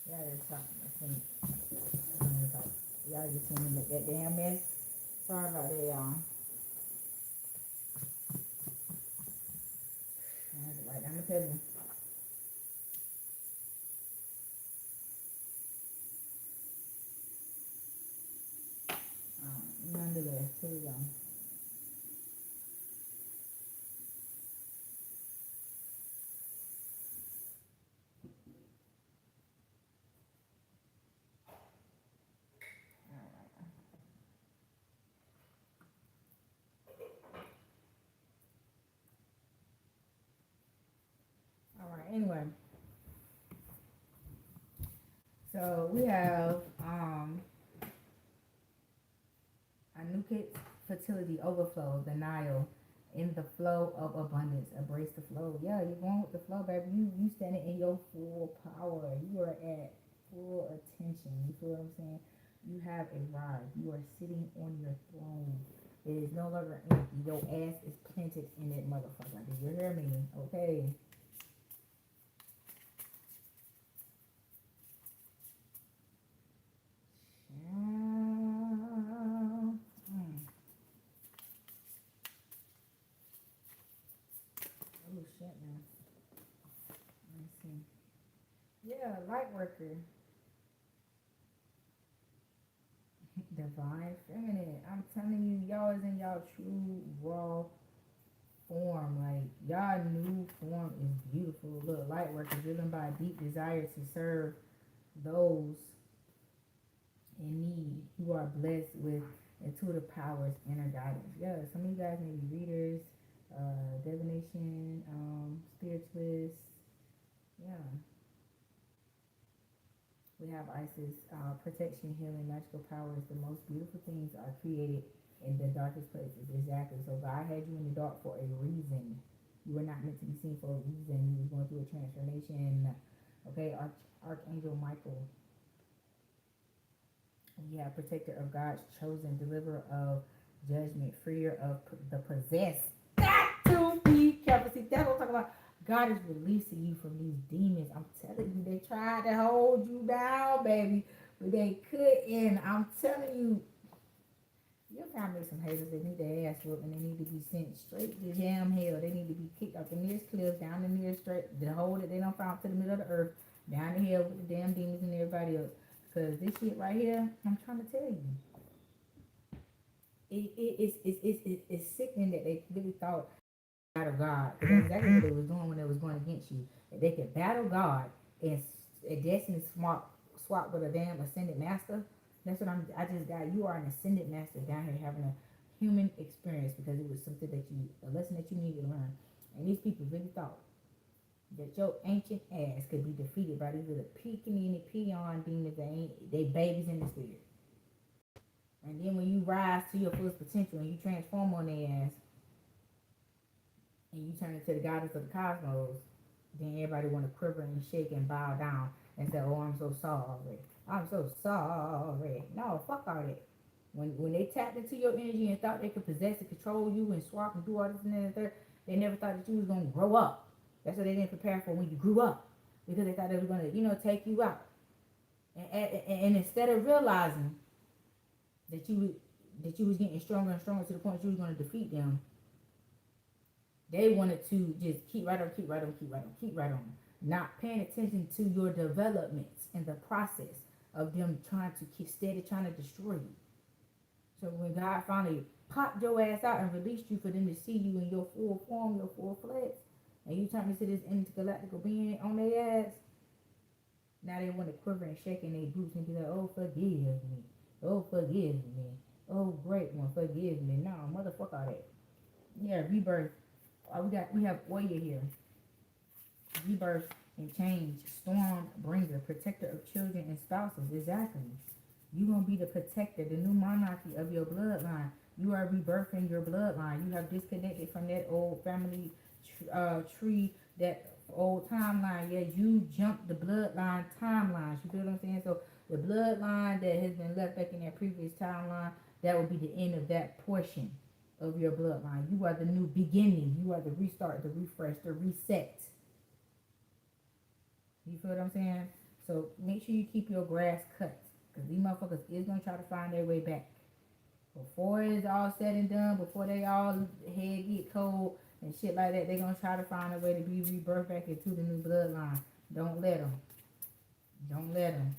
Y'all just talking. Y'all just want to make that damn mess. Sorry about that, y'all. I had to write down the table. Nonetheless, here we go. All right. Anyway, so we have Anuket fertility overflow, denial, in the flow of abundance. Embrace the flow. Yeah, you're going with the flow, baby. You standing in your full power. You are at full attention. You feel what I'm saying? You have arrived. You are sitting on your throne. It is no longer empty. Your ass is planted in that motherfucker. Did you hear me? Okay. Oh shit, man. Let me see. Yeah, light worker. Divine feminine. I'm telling you, y'all is in y'all true raw form. Like y'all new form is beautiful. Look, light work is driven by a deep desire to serve those in need. You are blessed with intuitive powers, inner guidance. Yeah, some of you guys may be readers, divination, spiritualists. Yeah, we have Isis, protection, healing, magical powers. The most beautiful things are created in the darkest places. Exactly. So God had you in the dark for a reason. You were not meant to be seen for a reason. You was going through a transformation. Okay, Archangel Michael. You have protector of God's chosen, deliverer of judgment, freer of the possessed. Got to be careful. See, that's what I'm talking about. God is releasing you from these demons. I'm telling you, they tried to hold you down, baby, but they couldn't. I'm telling you, your family some haters. They need their ass whooped and they need to be sent straight to damn hell. They need to be kicked off the nearest cliff, down the nearest straight, the hole that they don't found to the middle of the earth, down the hill with the damn demons and everybody else. Because this shit right here, I'm trying to tell you, it's sickening that they really thought battle God. Because that's exactly what they was doing when they was going against you. That they could battle God and destiny swap with a damn ascended master. That's what I just got. You are an ascended master down here having a human experience because it was something that a lesson that you needed to learn. And these people really thought that your ancient ass could be defeated by these little peeking peon demons that ain't they babies in the spirit. And then when you rise to your fullest potential and you transform on their ass and you turn into the goddess of the cosmos, then everybody want to quiver and shake and bow down and say, "Oh, I'm so sorry. I'm so sorry." No, fuck all that. When they tapped into your energy and thought they could possess and control you and swap and do all this and that and that, they never thought that you was gonna grow up. That's what they didn't prepare for when you grew up, because they thought they were gonna, take you out. And instead of realizing that you was getting stronger and stronger to the point you was gonna defeat them, they wanted to just keep right on, not paying attention to your developments and the process of them trying to destroy you. So when God finally popped your ass out and released you for them to see you in your full form, your full flesh, and you turned into this intergalactical being on their ass, now they want to quiver and shake in their boots and be like, "Oh, forgive me. Oh, forgive me. Oh, great one, forgive me." No, motherfucker, all that. Yeah, rebirth. We have Oya here. Rebirth and change. Storm bringer, protector of children and spouses. Exactly. You're going to be the protector, the new monarchy of your bloodline. You are rebirthing your bloodline. You have disconnected from that old family tree, that old timeline. Yeah, you jumped the bloodline timelines. You feel what I'm saying? So the bloodline that has been left back in that previous timeline, that will be the end of that portion of your bloodline. You are the new beginning. You are the restart, the refresh, the reset. You feel what I'm saying? So make sure you keep your grass cut, because these motherfuckers is going to try to find their way back. Before it's all said and done, before they all head get cold and shit like that, they're going to try to find a way to be rebirthed back into the new bloodline. Don't let them. Don't let them.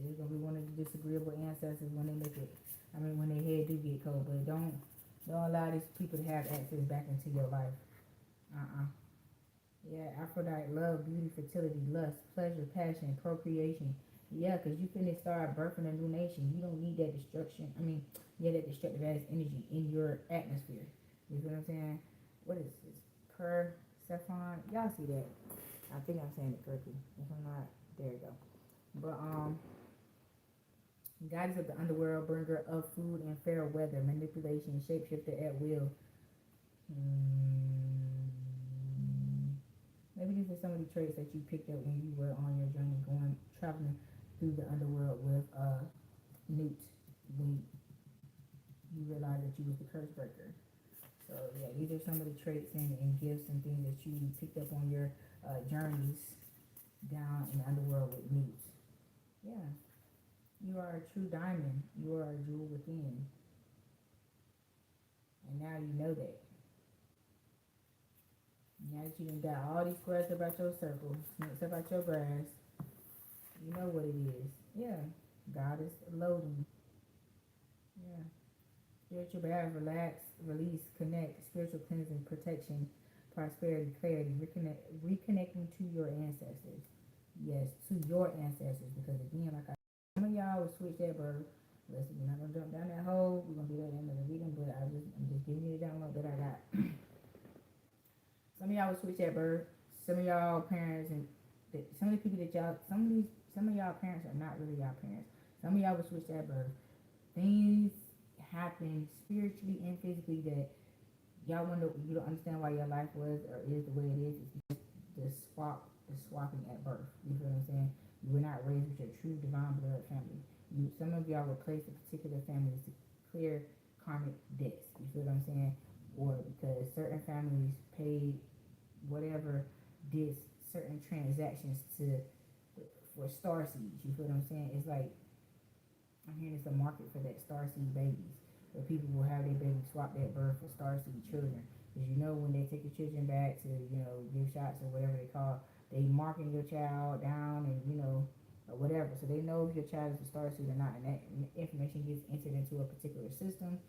It's going to be one of the disagreeable ancestors when they make it. When their head do get cold. But don't allow these people to have access back into your life. Yeah, Aphrodite, love, beauty, fertility, lust, pleasure, passion, procreation. Yeah, because you finna start birthing a new nation. You don't need that destruction. That destructive ass energy in your atmosphere. You feel what I'm saying? What is this? Persephone? Y'all see that? I think I'm saying it correctly. If I'm not, there you go. But, goddess of the underworld, bringer of food and fair weather, manipulation, shapeshifter at will. Maybe these are some of the traits that you picked up when you were on your journey traveling through the underworld with Newt, when you realized that you was the curse breaker. So yeah, these are some of the traits and gifts and things that you picked up on your journeys down in the underworld with Newt. Yeah. You are a true diamond. You are a jewel within. And now you know that. Now that you done got all these squares about your circle, snakes about your grass, you know what it is. Yeah. God is loading. Yeah. Spiritual bath, relax, release, connect, spiritual cleansing, protection, prosperity, clarity, reconnecting to your ancestors. Yes, to your ancestors. Because again, like some of y'all would switch that birth. Listen, we're not gonna jump down that hole. We're gonna do that in the reading, but I'm just giving you the download that I got. Some of y'all would switch that birth. Some of y'all parents and some of the people that y'all, some of y'all parents are not really y'all parents. Some of y'all would switch that birth. Things happen spiritually and physically that y'all wonder, you don't understand why your life was or is the way it is. It's just the swapping at birth. You feel what I'm saying? You were not raised with your true divine blood family. Some of y'all replaced a particular family to clear karmic debts. You feel what I'm saying? Or because certain families paid whatever, did certain transactions for star seeds. You feel what I'm saying? It's like I'm hearing it's a market for that star seed babies, where people will have their babies swap that birth for star seed children. Because you know when they take your children back to give shots or whatever they call, they marking your child down and or whatever. So they know if your child is a star seed or not, and that information gets entered into a particular system.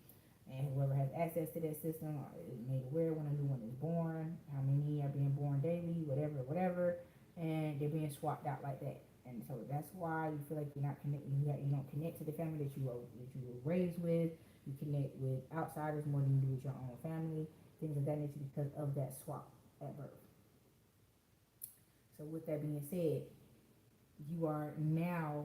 And whoever has access to that system is made aware when a new one is born, how many are being born daily, whatever, and they're being swapped out like that. And so that's why you feel like you're not connected. You don't connect to the family that you were raised with. You connect with outsiders more than you do with your own family, things of that nature, because of that swap at birth. So with that being said, you are now,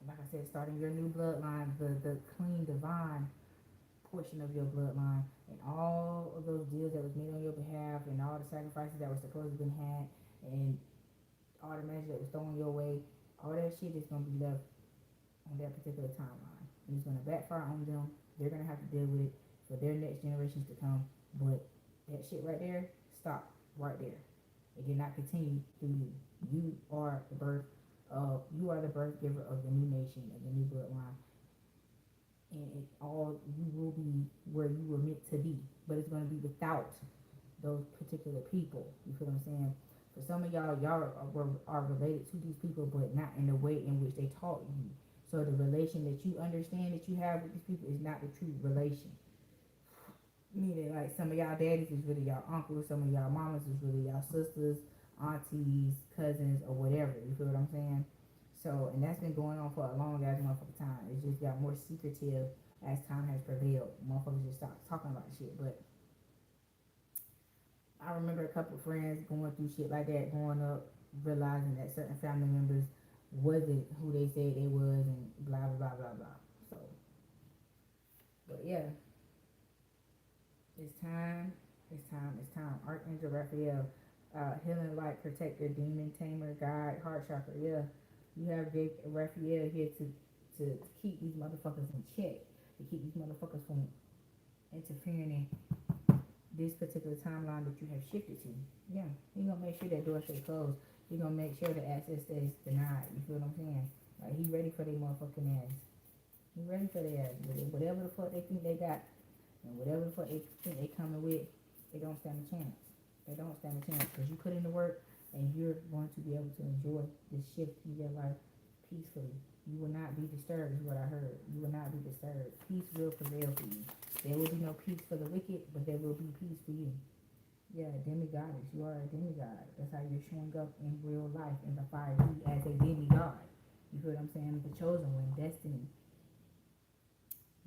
like I said, starting your new bloodline, the clean divine portion of your bloodline, and all of those deals that was made on your behalf, and all the sacrifices that were supposed to have been had, and all the measures that was thrown your way, all that shit is going to be left on that particular timeline. And it's going to backfire on them. They're going to have to deal with it for their next generations to come. But that shit right there, stop right there. It did not continue through you. You are the birth giver of the new nation, of the new bloodline. And you will be where you were meant to be. But it's going to be without those particular people. You feel what I'm saying? For some of y'all are related to these people, but not in the way in which they taught you. So the relation that you understand that you have with these people is not the true relation. Meaning, like, some of y'all daddies is really y'all uncles, some of y'all mamas is really y'all sisters, aunties, cousins, or whatever. You feel what I'm saying? So, and that's been going on for a long ass motherfucking time. It's just got more secretive as time has prevailed. Motherfuckers just stop talking about shit. But I remember a couple of friends going through shit like that growing up, realizing that certain family members wasn't who they said they was, and blah blah blah blah blah. So, but yeah, it's time. Archangel Raphael, healing light protector, demon tamer, guide, heart chakra. Yeah, you have Raphael here to keep these motherfuckers in check, to keep these motherfuckers from interfering in this particular timeline that you have shifted to. Yeah, he gonna make sure that door stays closed. He gonna make sure the access stays denied. You feel what I'm saying? Like, he ready for their motherfucking ass. He ready for their ass. Whatever the fuck they think they got, and whatever the fuck they think they coming with, they don't stand a chance. They don't stand a chance, because you put in the work, and you're going to be able to enjoy this shift in your life peacefully. You will not be disturbed, is what I heard. You will not be disturbed. Peace will prevail for you. There will be no peace for the wicked, but there will be peace for you. Yeah, demigoddess. You are a demigod. That's how you're showing up in real life in the fire as a demigod. You feel what I'm saying? The chosen one, destiny,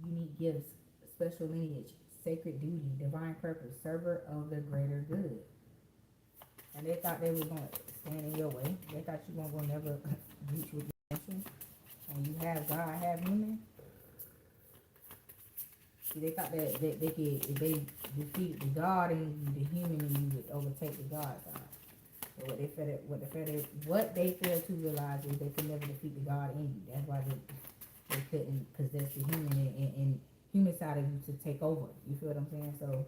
unique gifts, special lineage, sacred duty, divine purpose, server of the greater good. And they thought they were going to stand in your way. They thought you weren't going to never reach with your mission. And you have God, have human. See, they thought that they could, if they defeat the God in you, the human in you would overtake the God side. So what they failed to realize is they could never defeat the God in you. That's why they couldn't possess the human and human side of you to take over. You feel what I'm saying? So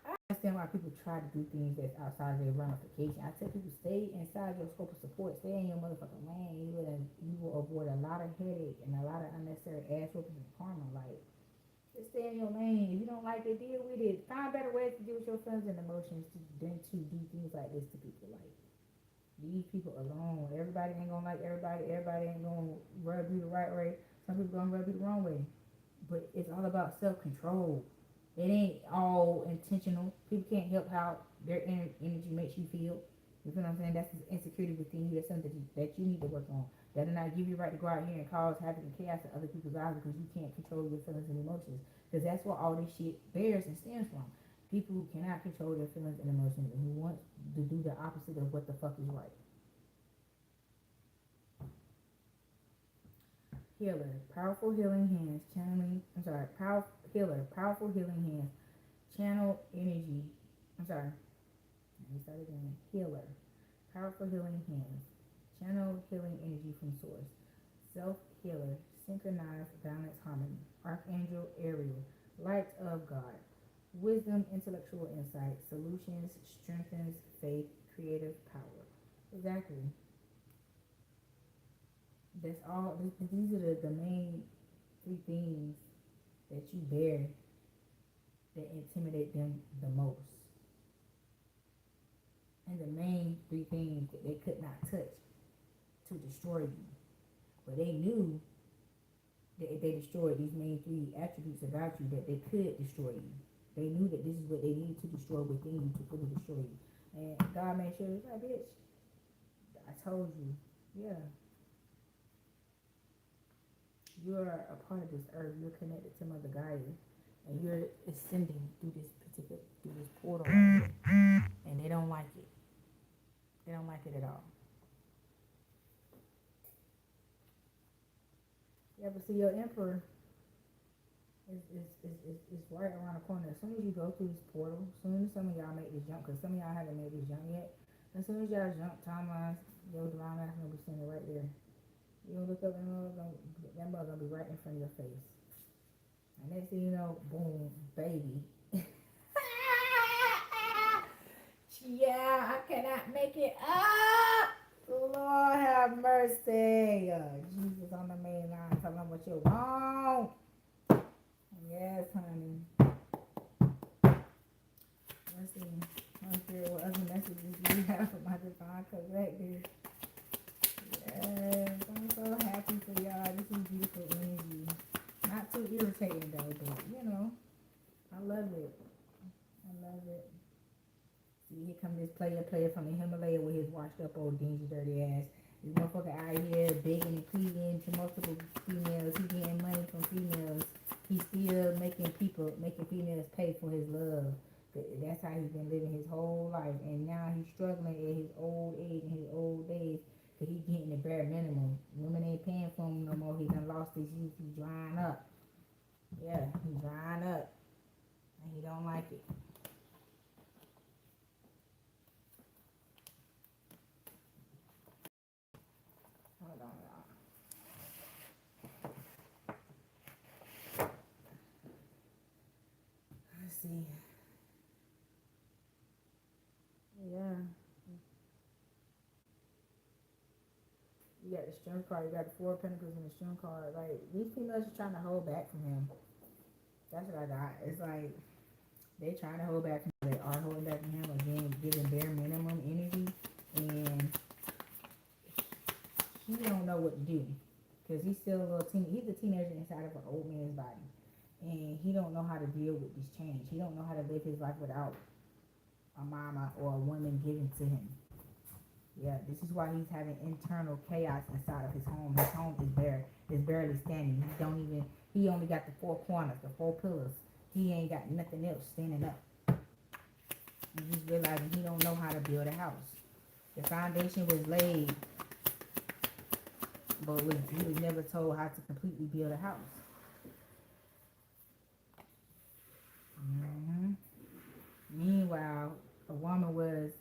I understand why people try to do things that's outside of their ramification. I tell people, stay inside your scope of support. Stay in your motherfucking lane. You will avoid a lot of headache and a lot of unnecessary ass whoopings and karma. Like, just stay in your lane. If you don't like it, deal with it. Find better ways to deal with your feelings and emotions than to do things like this to people. Like, leave people alone. Everybody ain't gonna like everybody. Everybody ain't gonna rub you the right way. Some people gonna rub you the wrong way. But it's all about self-control. It ain't all intentional. People can't help how their energy makes you feel. You feel what I'm saying? That's the insecurity within you. That's something that you need to work on. That does not give you the right to go out here and cause havoc and chaos in other people's lives because you can't control your feelings and emotions. Because that's what all this shit bears and stems from. People who cannot control their feelings and emotions and who want to do the opposite of what the fuck is right. Healer, powerful healing hands, channeling. I'm sorry, powerful healing hands, channel energy. I'm sorry. Let me start again. Healer, powerful healing hands, channel healing energy from source. Self healer, synchronized balance harmony. Archangel Ariel, light of God, wisdom, intellectual insight, solutions, strengthens faith, creative power. Exactly. That's all. These are the main three things that you bear that intimidate them the most. And the main three things that they could not touch to destroy you. But they knew that if they destroyed these main three attributes about you, that they could destroy you. They knew that this is what they needed to destroy within you to fully destroy you. And God made sure, like, bitch, I told you, yeah, you're a part of this earth. You're connected to Mother Gaia, and you're ascending through this portal right here. And they don't like it. They don't like it at all. Yeah, but see, your emperor is right around the corner. As soon as you go through this portal, as soon as some of y'all make this jump, because some of y'all haven't made this jump yet, as soon as y'all jump timelines, your divine ass gonna be standing right there. You look up and that mother gonna be right in front of your face. And next thing you know, boom, baby. Yeah, I cannot make it up. Lord have mercy. Jesus on the main line, tell them what you want. Yes, honey. Let's see. I'm sure what other messages you have for my divine collective. Yes, I'm so happy for y'all. This is beautiful energy. Not too irritating though, but you know, I love it. I love it. See, here come this player from the Himalaya with his washed up old dingy dirty ass. This motherfucker out here begging and pleading to multiple females. He getting money from females. He's still making females pay for his love. That's how he's been living his whole life. And now he's struggling at his old age and his old days. Because he's getting the bare minimum. Women ain't paying for him no more. He done lost his youth. He's drying up. Yeah, he's drying up. And he don't like it. Hold on, y'all. Let's see. Yeah. You got the strength card. You got the Four of Pentacles and the strength card. Like, these females are trying to hold back from him. That's what I got. It's like, they trying to hold back from him. They are holding back from him. Again, giving bare minimum energy. And he don't know what to do. Because he's still a little he's a teenager inside of an old man's body. And he don't know how to deal with this change. He don't know how to live his life without a mama or a woman given to him. Yeah, this is why he's having internal chaos inside of his home. His home is barely standing. He only got the four corners, the four pillars. He ain't got nothing else standing up. And he's realizing he don't know how to build a house. The foundation was laid, but he was never told how to completely build a house. Mm-hmm. Meanwhile, a woman was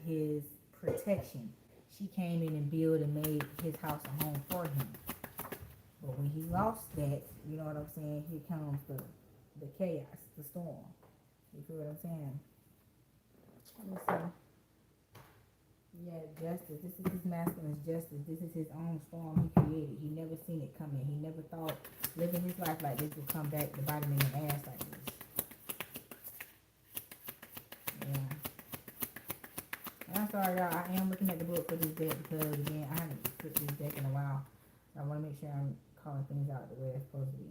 his protection. She came in and built and made his house a home for him. But when he lost that, you know what I'm saying, here comes the chaos, the storm. You feel what I'm saying? Let me see. Yeah, justice. This is his masculine's justice. This is his own storm he created. He never seen it coming. He never thought living his life like this would come back to bite him in the ass like this. Yeah. And I'm sorry, y'all. I am looking at the book for this deck because, again, I haven't put this deck in a while. I want to make sure I'm calling things out the way it's supposed to be.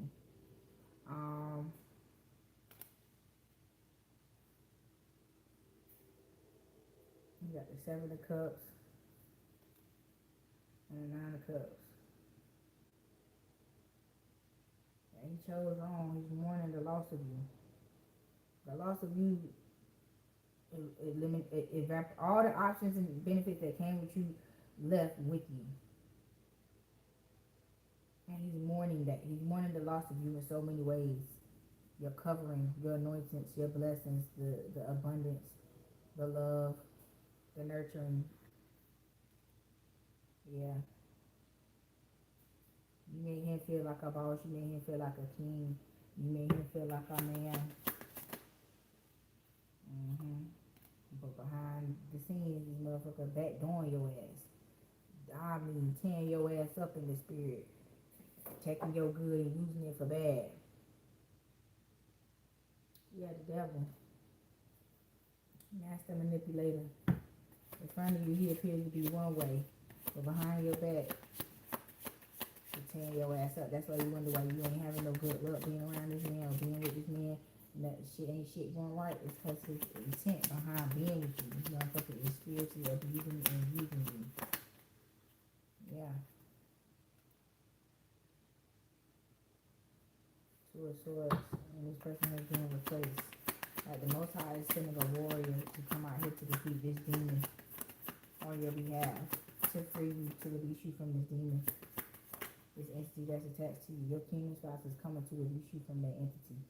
You got the Seven of Cups and the Nine of Cups. And he chose wrong. He's mourning the loss of you. The loss of you all the options and benefits that came with you left with you. And he's mourning that. He's mourning the loss of you in so many ways. Your covering, your anointings, your blessings, the abundance, the love, the nurturing. Yeah. You made him feel like a boss. You made him feel like a king. You made him feel like a man. But behind the scenes, this motherfucker backdooring your ass. I mean, tearing your ass up in the spirit. Taking your good and using it for bad. Yeah, the devil. Master manipulator. In front of you, he appears to be one way. But behind your back, he's tearing your ass up. That's why you wonder why you ain't having no good luck being around this man or being with this man. And that shit going right. It's because his intent behind being with you. This motherfucker is spiritually abusing and using you. Yeah. Two of Swords. And this person has been replaced. Like the Most High is sending a warrior to come out here to defeat this demon on your behalf. To free you, to release you from this demon. This entity that's attached to you. Your kingdom spouse is coming to release you from that entity.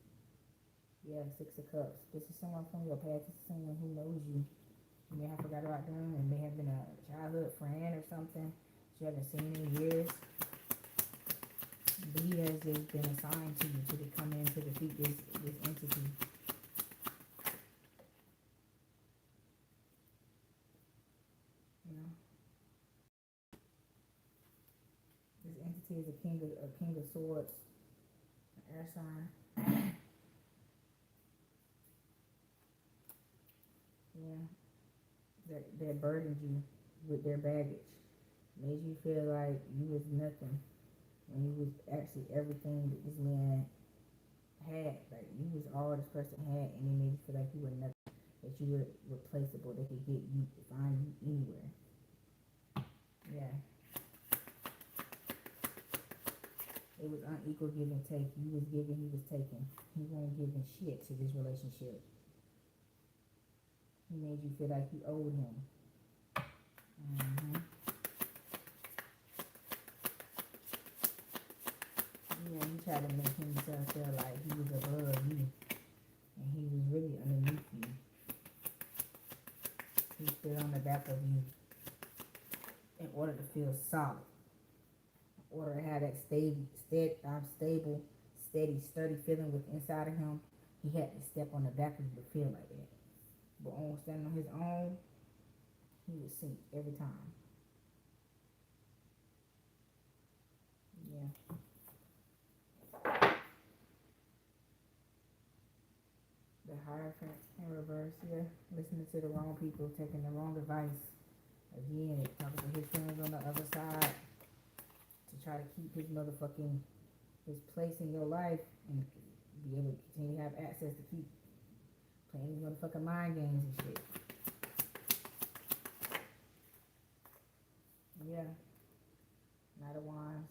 Yeah, Six of Cups. This is someone from your past. This is someone who knows you. You may have forgot about them. It may have been a childhood friend or something you haven't seen in years. But he has just been assigned to you to come in to defeat this entity. You know? This entity is a king of swords, an air sign. Yeah. That burdened you with their baggage. Made you feel like you was nothing. When you was actually everything that this man had. Like you was all this person had, and it made you feel like you were nothing. That you were replaceable. They could get you, find you anywhere. Yeah. It was unequal give and take. You was giving, he was taking. He wasn't giving shit to this relationship. He made you feel like you owed him. Yeah, he tried to make himself feel like he was above you. And he was really underneath you. He stood on the back of you in order to feel solid. In order to have that stable, steady, sturdy feeling with inside of him, he had to step on the back of you to feel like that. But on standing on his own, he would sink every time. Yeah. The Hierophant in reverse, yeah. Listening to the wrong people, taking the wrong advice. Again, talking to his friends on the other side to try to keep his place in your life and be able to continue to have access to keep playing these motherfucking mind games and shit. Yeah. Knight of Wands.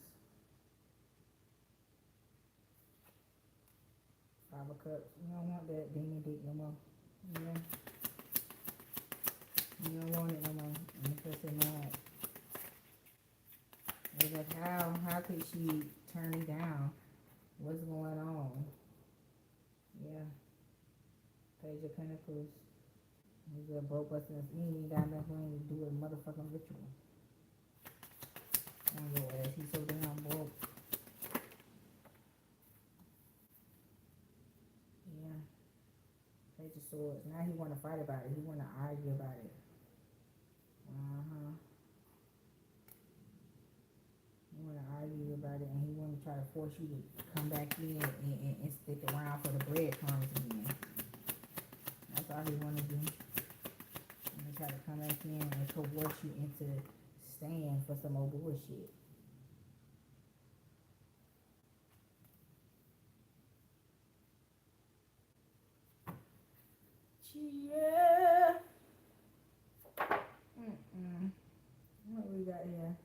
Five of Cups. You don't want that demon dick no more. Yeah. You don't want it no more. I'm just mad. It's like how could she turn me down? What's going on? Yeah. Page of Pentacles. He's a broke busting. He ain't got nothing to do with a motherfucking ritual. On your ass. He's so damn broke. Yeah. Page of Swords. Now he want to fight about it. He want to argue about it. He want to argue about it, and he want to try to force you to come back in and stick around for the breadcrumbs again. That's all he want to do. And try to come back in and coerce you into staying for some old bullshit. Yeah. got here?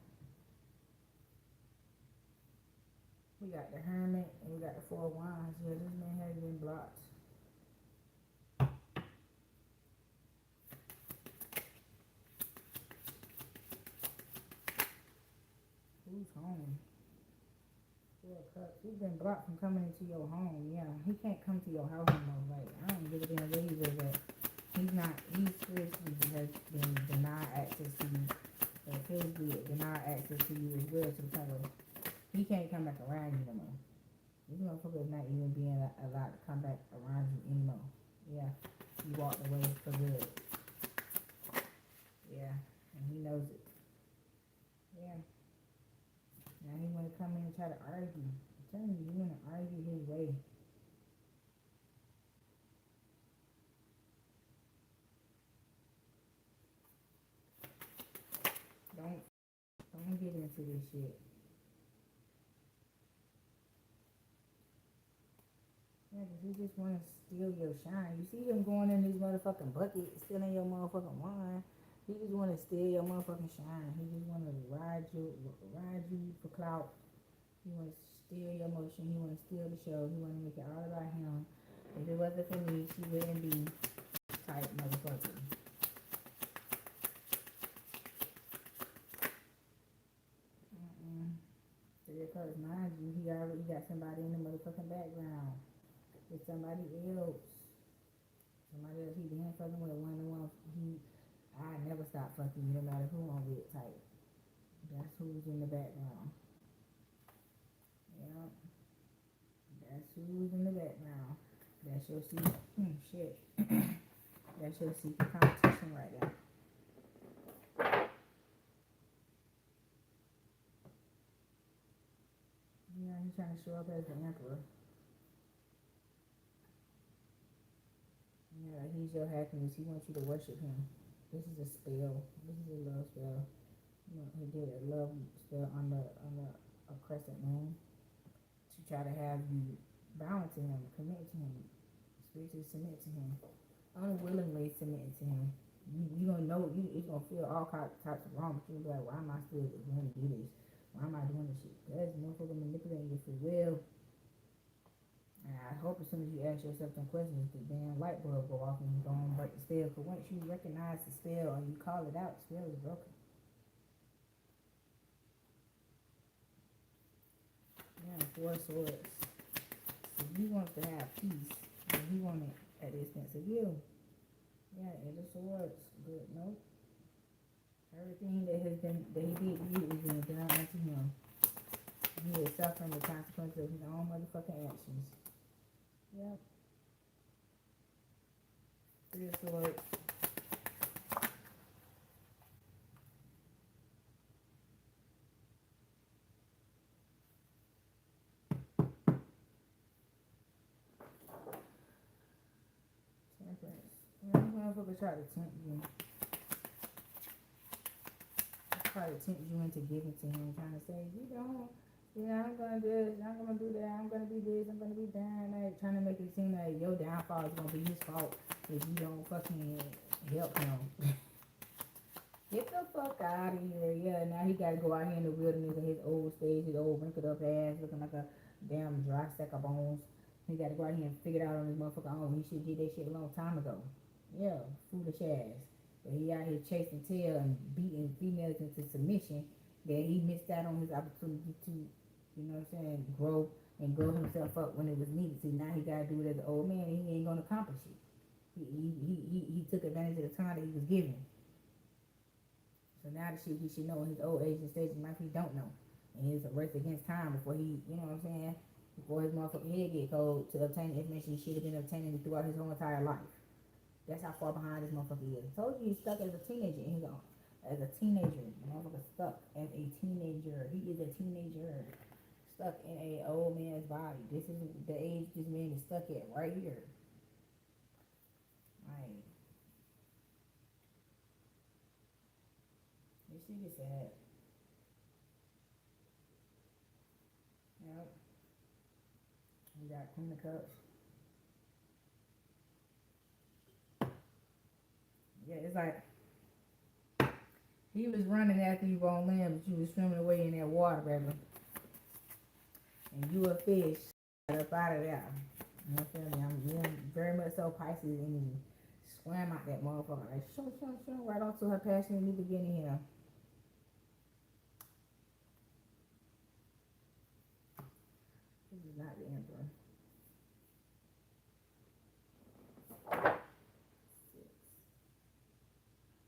We got the Hermit and we got the Four of Wands. Yeah, this man has been blocked. Who's home? Four of Cups. He's been blocked from coming into your home. Yeah, he can't come to your house anymore. Like, I don't give a damn where he lives at. He seriously has been denied access to you. And physically denied access to you as well, to the point where he can't come back around you no more. This motherfucker is not even being allowed to come back around you anymore. Yeah, he walked away for good. Yeah, and he knows it. Yeah. Now he wanna come in and try to argue. I'm telling you, he wanna argue his way. Don't get into this shit. Yeah, 'cause he just wanna steal your shine. You see him going in his motherfucking bucket, stealing your motherfucking wine. He just wanna steal your motherfucking shine. He just wanna ride you for clout. He wants to steal your emotion. He wants to steal the show. He wants to make it all about him. If it wasn't for me, she wouldn't be type motherfucker. Because mind you, he already got somebody in the motherfucking background. It's somebody else. Somebody else he been fucking with. One I never stop fucking you no matter who I'm with type. That's who's in the background. Yeah. That's who's in the background. That's your secret. Shit. That's your secret competition right there. Yeah, he's trying to show up as the emperor. Yeah, he's your happiness. He wants you to worship him. This is a spell. This is a love spell. You know, he did a love spell on a crescent moon to try to have you bound to him, commit to him, spiritually submit to him, unwillingly submit to him. You gonna know it's gonna feel all types of wrong, but you're gonna be like, why am I still going to do this? Why am I doing this shit? Because motherfucker manipulating your free will. And I hope as soon as you ask yourself some questions, the damn light bulb go off and you go and break the spell. Because once you recognize the spell and you call it out, the spell is broken. Yeah, Four of Swords. So he wants to have peace, and he wanted at the expense of you. Yeah, Eight of Swords. But nope. Everything that he did to you is being done unto him. He is suffering the consequences of his own motherfucking actions. Yep. Three of Swords. Temperance. Yeah, this motherfucker tried to tempt you. Try to tempt you into giving to him, trying to say, you don't, yeah, I'm gonna do this, I'm gonna do that, I'm gonna be this, I'm gonna be that, like trying to make it seem like your downfall is gonna be his fault if you don't fucking help him. Get the fuck out of here. Yeah, now he gotta go out here in the wilderness in his old stage, his old wrinkled up ass, looking like a damn dry sack of bones. He gotta go out here and figure it out on his motherfucker own. He should did that shit a long time ago. Yeah, foolish ass. But he out here chasing tail and beating females into submission, that he missed out on his opportunity to, you know what I'm saying, grow himself up when it was needed to. Now he gotta do it as an old man and he ain't gonna accomplish it. He took advantage of the time that he was given. So now the shit he should know in his old age and stage in life he don't know. And it's a race against time before he, you know what I'm saying, before his motherfucking head get cold to obtain the information he should have been obtaining throughout his whole entire life. That's how far behind this motherfucker is. I told you he's stuck as a teenager in his own. As a teenager. The motherfucker stuck as a teenager. He is a teenager. Stuck in a old man's body. This is the age this man is stuck at right here. Like, this shit is sad. Yep. We got Queen of Cups. Yeah, it's like He was running after you on land, but you was swimming away in that water, baby. And you a fish. Got up out of there. You know what I'm saying? I'm very much so Pisces energy. Swam out that motherfucker. Like, shoo, right onto her passionate new beginning here. This is not the Emperor.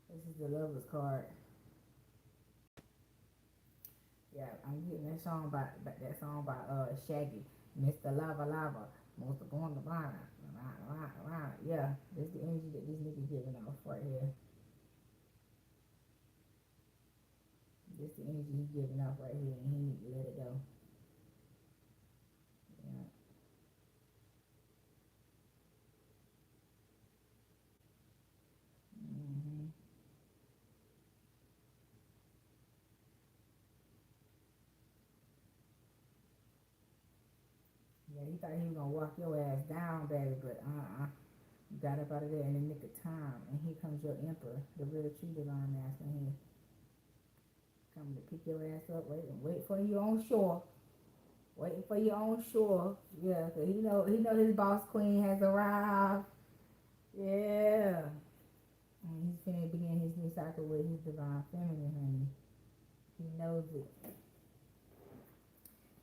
This is the Lover's card. Yeah, I'm getting that song by Shaggy, Mr. Lava Lava, Most Born Divine. Yeah, this is the energy that this nigga giving off right here. This is the energy he's giving off right here, and he need to let it go. Yeah. Mm-hmm. Yeah, he thought he was gonna walk your ass down, baby, but you got up out of there in the nick of time, and here comes your emperor, the real true divine masculine here, coming to pick your ass up. Wait for you on shore. Waiting for you on shore. Yeah, 'cause he know his boss queen has arrived. Yeah. And he's finna begin his new cycle with his divine feminine, honey. He knows it.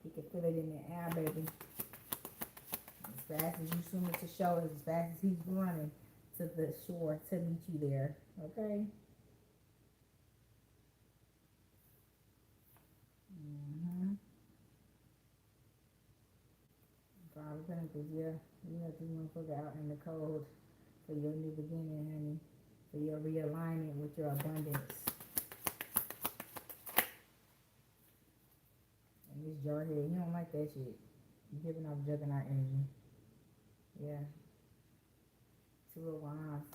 He can feel it in the air, baby. As fast as you swim to shore, as fast as he's running to the shore to meet you there. Okay? Mm-hmm. Five of Pentacles, yeah. You have this motherfucker out in the cold for your new beginning, honey. For your realignment with your abundance. And this jarhead, he don't like that shit. You giving off juggernaut energy. Yeah. Two of Wands.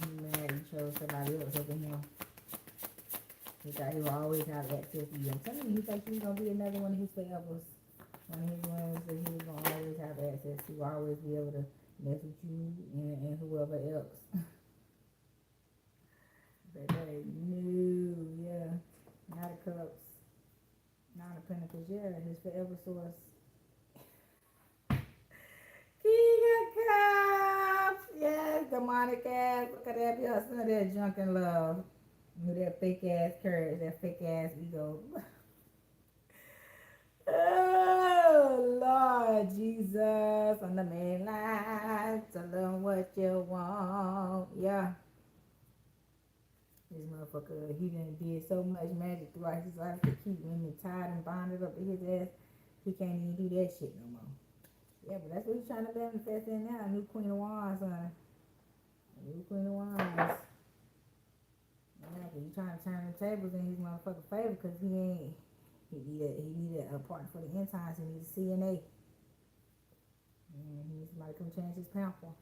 He mad he chose somebody else over him. He thought he would always have access to you. I'm telling you, he thought you was gonna be another one of his forevers. One of his ones that he was gonna always have access to, always be able to mess with you and whoever else. Baby, no, yeah. Nine of Cups. Nine of Pentacles, yeah, his forever source. King of Cups! Yes, demonic ass. Look at that, be hustling that junk and love. With that fake ass courage, that fake ass ego. Oh, Lord Jesus, on the main line, tell them what you want. Yeah. This motherfucker, he done did so much magic throughout his life to keep women tied and bonded up to his ass. He can't even do that shit no more. Yeah, but that's what he's trying to manifest in now. New Queen of Wands, son. New Queen of Wands. Yeah, cause he's trying to turn the tables in his motherfucking favor, cause he needed a partner for the end times. He needs a CNA. And he needs somebody to come change his pamphlet.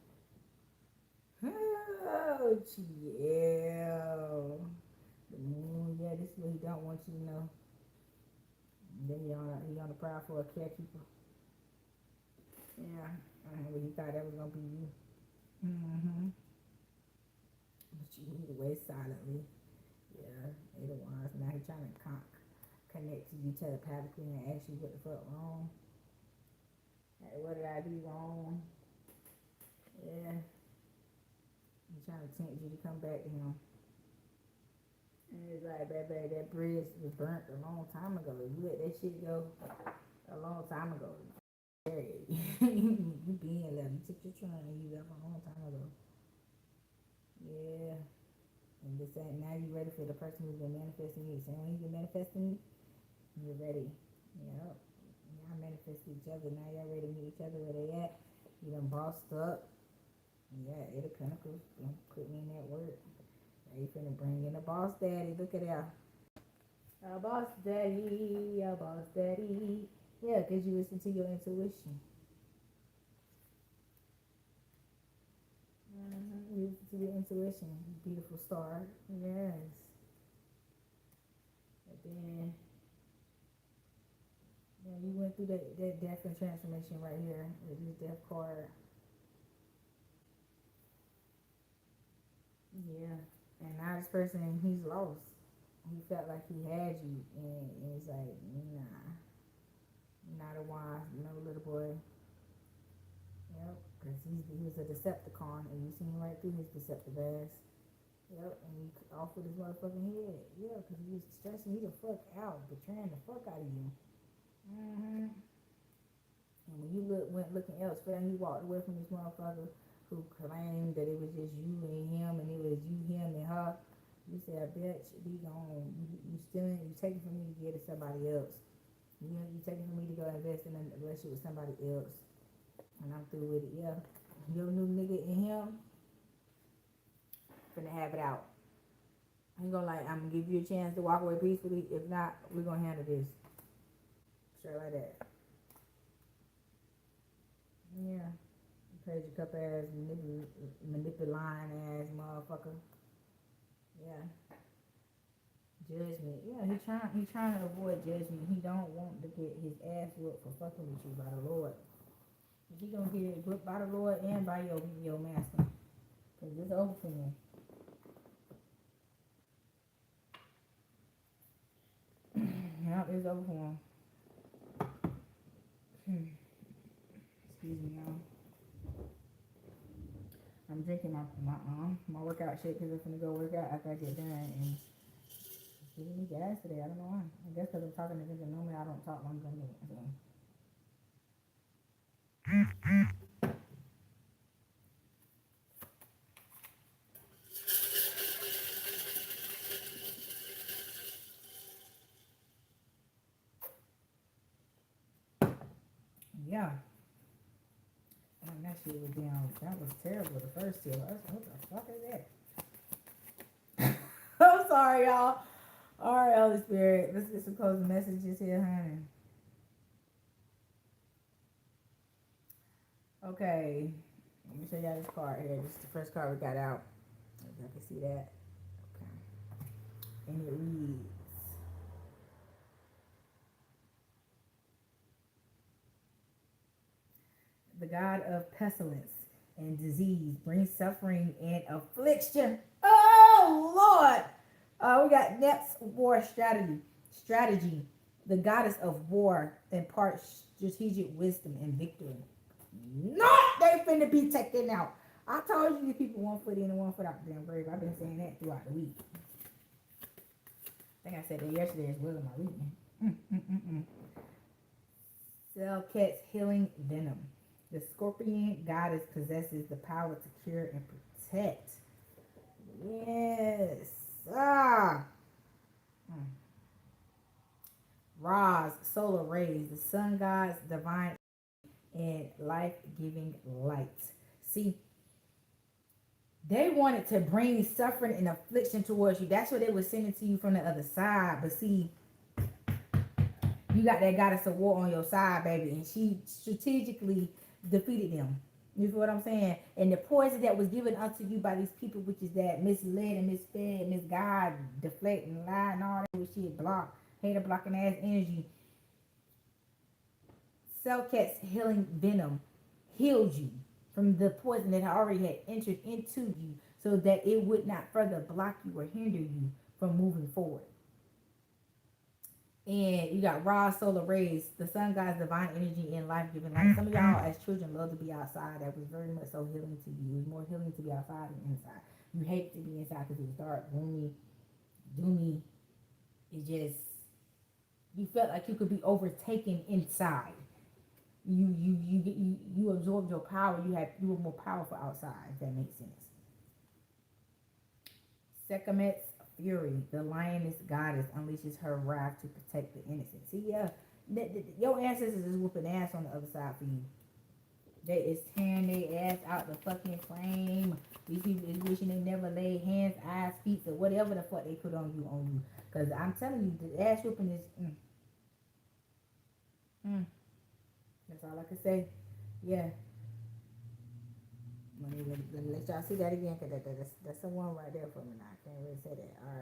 Oh, yeah. The moon, yeah, this is what he don't want you to know. And then he on the prowl for a carekeeper. Yeah, but he thought that was gonna be you. Mm-hmm. But you moved away silently. Yeah, Eight of Wands. Now he's trying to connect to you telepathically and ask you what the fuck wrong. Hey, what did I do wrong? Yeah. He's trying to tempt you to come back to him. And it's like, baby, that bridge was burnt a long time ago. You let that shit go a long time ago. You being left. You took your turn and you left a long time ago. Yeah. And this ain't, now you ready for the person who's been manifesting you. So when he's been manifesting you, you're ready. Yep. Y'all manifest each other. Now y'all ready to meet each other where they at. You done bossed up. Yeah, Eight of Pentacles. Put me in that work. Now you finna bring in a boss daddy. Look at that. A boss daddy. A boss daddy. Yeah, because you listen to your intuition. You listen to your intuition. Beautiful star. Yes. And then yeah, you went through that death and transformation right here with this death card. Yeah. And now this person, he's lost. he felt like he had you, and it's like, nah, not a wise, no little boy. Yep, because he was a Decepticon, and you seen right through his deceptive ass. Yep, and he off with his motherfucking head. Yeah, because he was stressing you the fuck out, betraying the fuck out of you. Mm-hmm. And when you went looking elsewhere, and he walked away from this motherfucker who claimed that it was just you and him, and it was you, him, and her. You said, bitch, be gone. You stealing, you taking from me to give to somebody else. You taking from me to go invest in a relationship with somebody else. And I'm through with it, yeah. Your new nigga and him finna have it out. I ain't gonna lie, I'm gonna give you a chance to walk away peacefully. If not, we're gonna handle this. Straight like that. Yeah. Page your cup ass, manipulating ass motherfucker. Yeah. Judgment. Yeah, he trying to avoid judgment. He don't want to get his ass whooped for fucking with you by the Lord. He gonna get it whooped by the Lord and by your master. Cause it's over for him. Yeah, it's over for him. Excuse me, y'all. I'm drinking my workout shit because I'm gonna go work out after I get done, and it's giving me gas today. I don't know why. I guess because I'm talking to niggas. Normally I don't talk longer than that. So. Yeah. And that shit was down. That was terrible. The first two. What the fuck is that? I'm sorry, y'all. All right, Holy Spirit. Let's get some closing messages here, honey. Okay. Let me show y'all this card here. This is the first card we got out. If y'all can see that. Okay. And it reads, the God of pestilence and disease brings suffering and affliction. Oh, Lord. We got next war strategy. The goddess of war imparts strategic wisdom and victory. Not they finna be taken out. I told you these people 1 foot in and 1 foot out the damn grave. I've been saying that throughout the week. I think I said that yesterday as well in my reading. Selket's healing venom. The scorpion goddess possesses the power to cure and protect. Yes. Ra's solar rays, the sun god's divine and life-giving light. See, they wanted to bring suffering and affliction towards you. That's what they were sending to you from the other side. But see, you got that goddess of war on your side, baby, and she strategically defeated them. You feel what I'm saying? And the poison that was given unto you by these people, which is that misled and misfed, misguided, deflecting, lie, and all that shit, hater blocking ass energy. Selket's healing venom healed you from the poison that already had entered into you so that it would not further block you or hinder you from moving forward. And you got raw solar rays, the sun god's divine energy and life-giving light. Some of y'all as children love to be outside. That was very much so healing to you. It was more healing to be outside than inside. You hate to be inside because it was dark, gloomy, doomy. It just, you felt like you could be overtaken inside. You absorbed your power. You were more powerful outside, if that makes sense. Sekhmet's fury, the lioness goddess, unleashes her wrath to protect the innocent. See, yeah, your ancestors is whooping ass on the other side for you. They is tearing their ass out the fucking frame. These people is wishing they never laid hands, eyes, feet, or whatever the fuck they put on you. Because I'm telling you, the ass whooping is, That's all I can say. Yeah. Let me let y'all see that again, because that's the one right there for me now. I can't really say that. All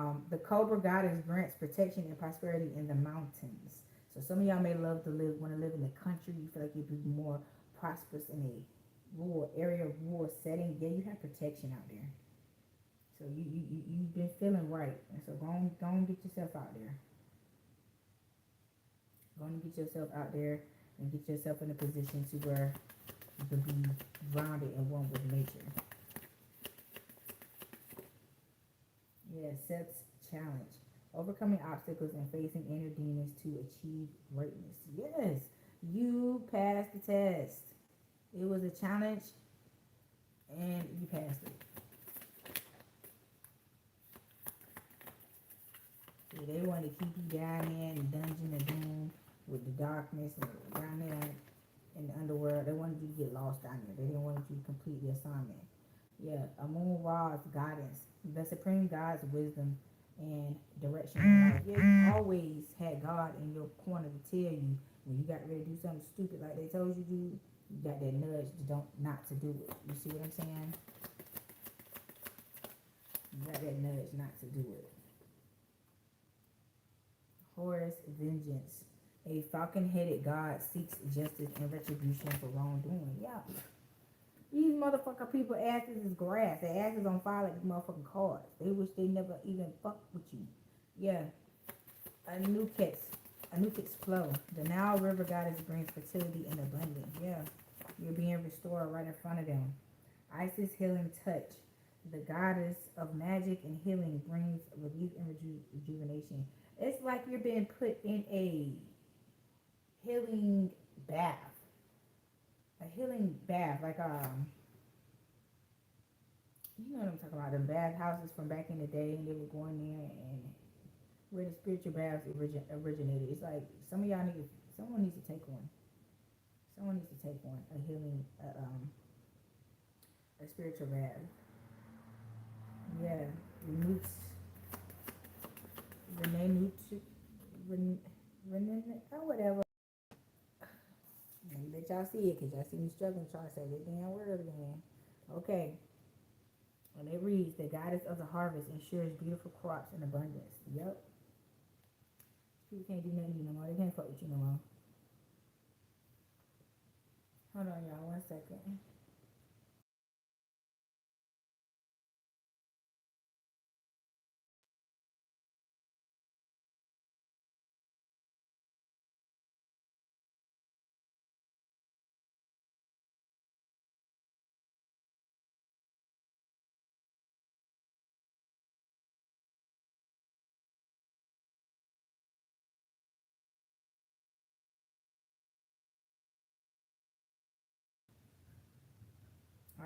right. The Cobra Goddess grants protection and prosperity in the mountains. So some of y'all may want to live in the country. You feel like you'd be more prosperous in a rural area, rural setting. Yeah, you have protection out there. So you've been feeling right. And so go on get yourself out there. Go on and get yourself out there and get yourself in a position to where you can be grounded and one with nature. Yeah, Seth's challenge. Overcoming obstacles and facing inner demons to achieve greatness. Yes, you passed the test. It was a challenge and you passed it. See, they wanted to keep you down there in the dungeon of doom with the darkness and down there in the underworld. They wanted you to get lost down there. They didn't want you to complete the assignment. Yeah, Amun Ra's guidance, the supreme God's wisdom and direction in life. Yeah, you always had God in your corner to tell you when you got ready to do something stupid like they told you to do. You got that nudge to don't not to do it. You see what I'm saying? You got that nudge not to do it. Horus vengeance. A falcon-headed God seeks justice and retribution for wrongdoing. Yeah. These motherfucker people asses is grass. Their asses on fire like these motherfucking cards. They wish they never even fucked with you. Yeah. Anuket's flow. The Nile River goddess brings fertility and abundance. Yeah. You're being restored right in front of them. Isis healing touch. The goddess of magic and healing brings relief and rejuvenation. It's like you're being put in a healing bath. A healing bath, like you know what I'm talking about, the bath houses from back in the day, and they would go in there and where the spiritual baths originated. It's like someone needs to take one. Someone needs to take one, a healing, a spiritual bath. Yeah, whatever. Let me let y'all see it, because y'all see me struggling trying to say that damn word again. Okay. And it reads, the goddess of the harvest ensures beautiful crops and abundance. Yep. People can't do nothing to you no more. They can't fuck with you no more. Hold on, y'all, 1 second.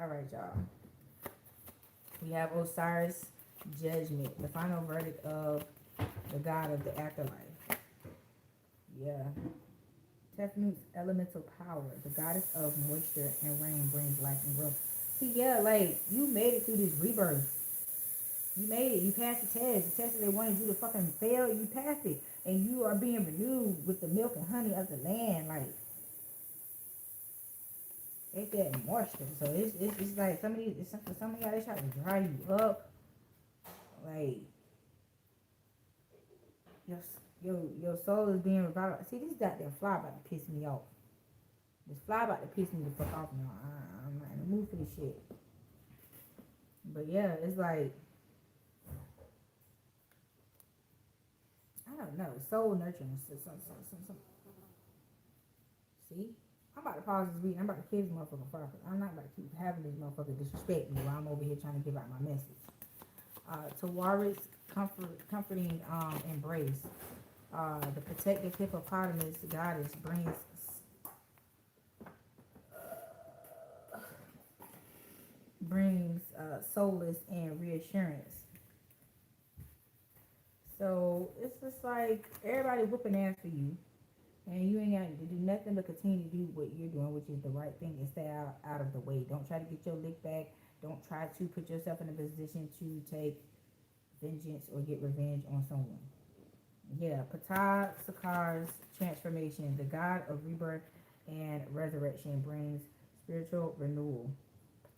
All right, y'all. We have Osiris judgment, the final verdict of the god of the afterlife. Yeah. Tefnut's elemental power, the goddess of moisture and rain brings life and growth. See, yeah, like, you made it through this rebirth. You made it. You passed the test. The test that they wanted you to fucking fail, you passed it. And you are being renewed with the milk and honey of the land. Like, it's that moisture. So it's like some of y'all, they try to dry you up. Like, your soul is being revived. See, this goddamn fly about to piss me off. This fly about to piss me the fuck off now. I'm not in the mood for this shit. But yeah, it's like, I don't know, soul nurturing. See? I'm about to pause this reading. I'm about to kill this motherfucker fire. I'm not about to keep having this motherfucker disrespect me while I'm over here trying to give out my message. Tawarit's comforting embrace. The protective hippopotamus goddess brings solace and reassurance. So it's just like everybody whooping ass for you, and you ain't got to do nothing but continue to do what you're doing, which is the right thing, and stay out of the way. Don't try to get your lick back. Don't try to put yourself in a position to take vengeance or get revenge on someone. Yeah, Ptah Sakar's transformation, the god of rebirth and resurrection, brings spiritual renewal.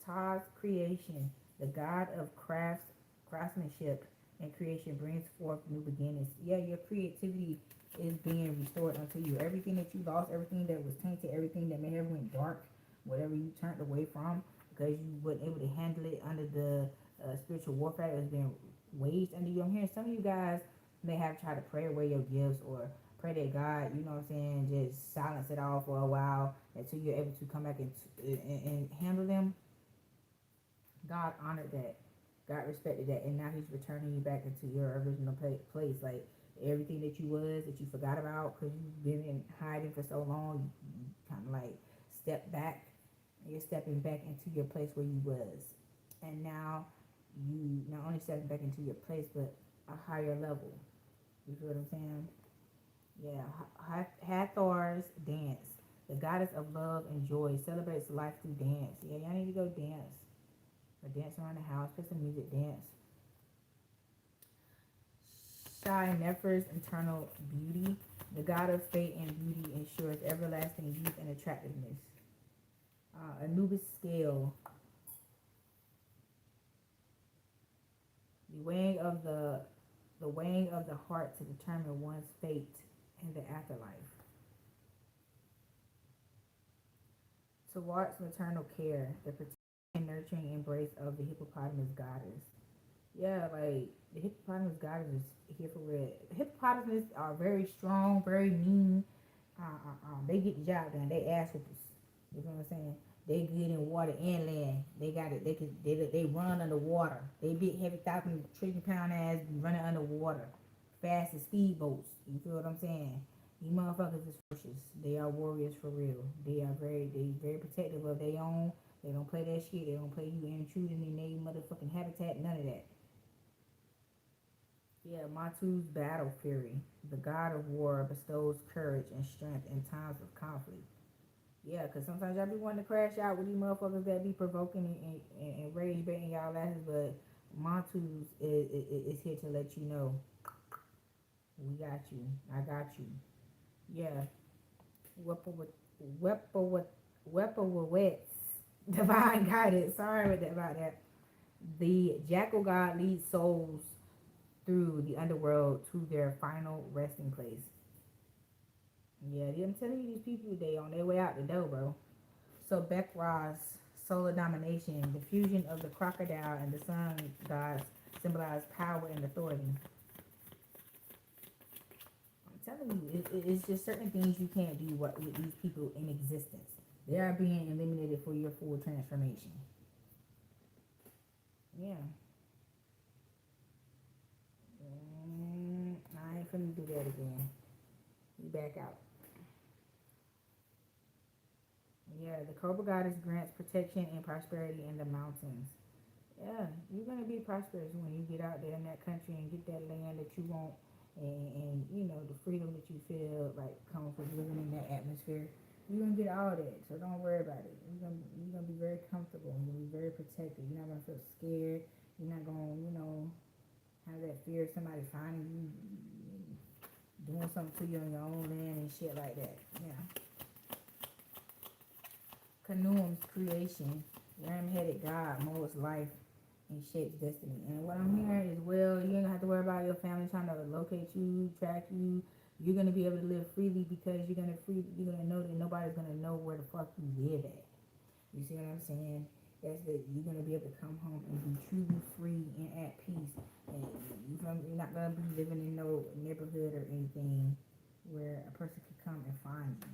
Ptah's creation, the god of craftsmanship and creation, brings forth new beginnings. Yeah, your creativity is being restored unto you. Everything that you lost, everything that was tainted, everything that may have went dark, whatever you turned away from because you weren't able to handle it under the spiritual warfare that has been waged under you. I'm hearing some of you guys may have tried to pray away your gifts or pray that God, you know what I'm saying, just silence it all for a while until you're able to come back and handle them. God honored that. God respected that, and now He's returning you back into your original place. Like everything that you was that you forgot about because you've been in hiding for so long, you kind of like step back. And you're stepping back into your place where you was, and now you not only stepping back into your place, but a higher level. You feel what I'm saying? Yeah. Hathor's dance. The goddess of love and joy celebrates life through dance. Yeah, y'all need to go dance. Or dance around the house, play some music, dance. Shai Nefer's eternal beauty. The god of fate and beauty ensures everlasting youth and attractiveness. Anubis scale. The weighing of the heart to determine one's fate in the afterlife. Towards maternal care, the protecting and nurturing embrace of the hippopotamus goddess. Yeah, like the hippopotamus goddess is here for real. Hippopotamus are very strong, very mean. They get the job done. They ass whoopers. You know what I'm saying? They good in water and land. They got it. They run underwater. They big heavy 1,000 trillion pound ass running underwater, fast as speedboats. You feel what I'm saying? You motherfuckers is ferocious. They are warriors for real. They very protective of their own. They don't play that shit. They don't play you intruding in their motherfucking habitat. None of that. Yeah, Matu's battle fury. The god of war bestows courage and strength in times of conflict. Yeah, because sometimes y'all be wanting to crash out with these motherfuckers that be provoking and rage baiting y'all asses, but Montus is here to let you know, we got you. I got you. Yeah. Weapon with weapon with weapon with wets. Divine guidance. Sorry about that. The jackal god leads souls through the underworld to their final resting place. Yeah, I'm telling you, these people, they on their way out the door, bro. So Bekra's solar domination, the fusion of the crocodile and the sun gods symbolize power and authority. I'm telling you, it's just certain things you can't do with these people in existence. They are being eliminated for your full transformation. Yeah. I ain't finna do that again. You back out. Yeah, the Cobra Goddess grants protection and prosperity in the mountains. Yeah, you're gonna be prosperous when you get out there in that country and get that land that you want, and you know the freedom that you feel like comes with living in that atmosphere. You're gonna get all that, so don't worry about it. You're gonna be very comfortable. You're gonna be very protected. You're not gonna feel scared. You're not gonna have that fear of somebody finding you, doing something to you on your own land and shit like that. Yeah. Canoe's creation, worm-headed God molds life and shapes destiny. And what I'm hearing is, well, you ain't gonna have to worry about your family trying to locate you, track you. You're gonna be able to live freely because you're gonna know that nobody's gonna know where the fuck you live at. You see what I'm saying? That's that you're gonna be able to come home and be truly free and at peace. And you're not gonna be living in no neighborhood or anything where a person could come and find you.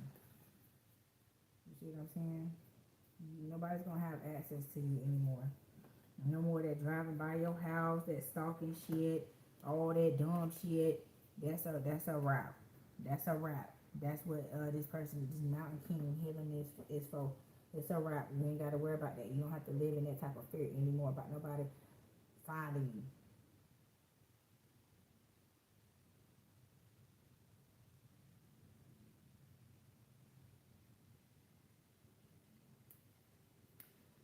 You see what I'm saying? Nobody's gonna have access to you anymore. No more that driving by your house, that stalking shit, all that dumb shit. That's a wrap. That's a wrap. That's what this Mountain King healing is for. It's a wrap. You ain't gotta worry about that. You don't have to live in that type of fear anymore about nobody finding you.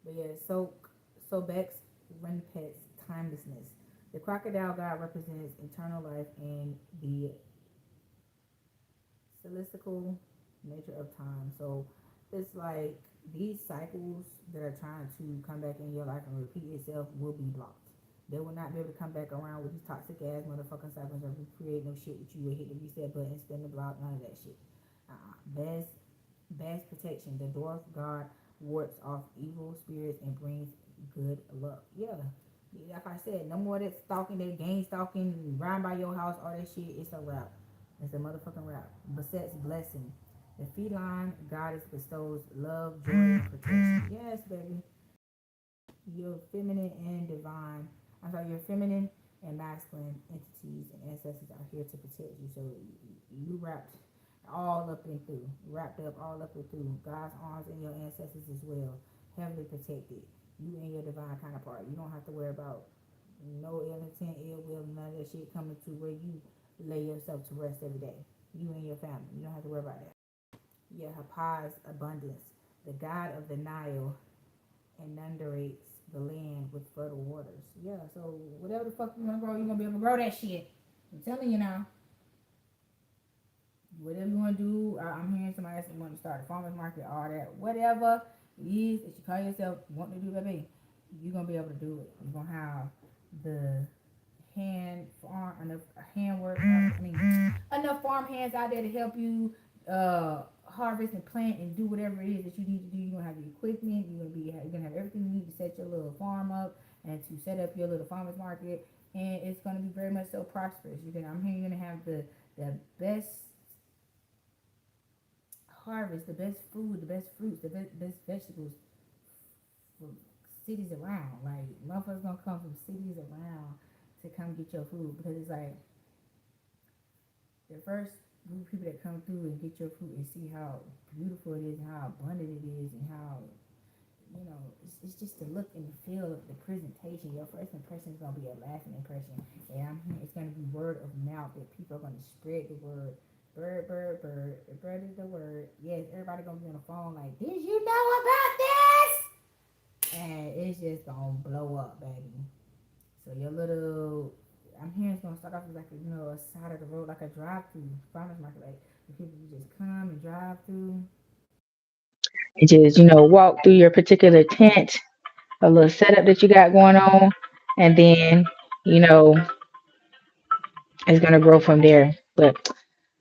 But yeah, so Bex Renpet's timelessness. The crocodile god represents eternal life and the celestial nature of time. So it's like these cycles that are trying to come back in your life and repeat itself will be blocked. They will not be able to come back around with these toxic ass motherfucking cycles and recreate no shit with you or hit the reset button, spin the block, none of that shit. Best protection. The dwarf god wards off evil spirits and brings good luck. Yeah. Like I said, no more of that stalking, that gang stalking, riding by your house, all that shit. It's a wrap. It's a motherfucking wrap. Beset's blessing. The feline goddess bestows love, joy, and protection. Yes, baby. Your feminine and divine. I'm sorry, your feminine and masculine entities and ancestors are here to protect you. So you wrapped all up and through, wrapped up all up and through. God's arms and your ancestors as well, heavily protected. You and your divine counterpart. You don't have to worry about no ill intent, ill will, none of that shit coming to where you lay yourself to rest every day. You and your family. You don't have to worry about that. Yeah, Hapa's abundance. The god of the Nile inundates the land with fertile waters. Yeah, so whatever the fuck you want to grow, you're going to be able to grow that shit. I'm telling you now. Whatever you want to do, I'm hearing somebody else want to start a farmer's market, all that. Whatever it is that you call yourself wanting to do, baby, you're going to be able to do it. You're going to have the enough hand work, enough farm hands out there to help you harvest and plant and do whatever it is that you need to do. You're gonna have the equipment. You're gonna have everything you need to set your little farm up and to set up your little farmers market. And it's gonna be very much so prosperous. I'm here. You're gonna have the best harvest, the best food, the best fruits, the best vegetables from cities around. Like motherfuckers gonna come from cities around to come get your food because it's like the first group of people that come through and get your food and see how beautiful it is and how abundant it is and how it's just the look and the feel of the presentation. Your first impression is gonna be a lasting impression, and it's gonna be word of mouth that people are gonna spread the word. Bird, bird, bird. The bird is the word. Yes, everybody gonna be on the phone like, did you know about this? And it's just gonna blow up, baby. So your little, I'm hearing it's gonna start off as like a side of the road, like a drive-through farmers market, like the people you just come and drive through. And just, walk through your particular tent, a little setup that you got going on, and then, you know, it's gonna grow from there. But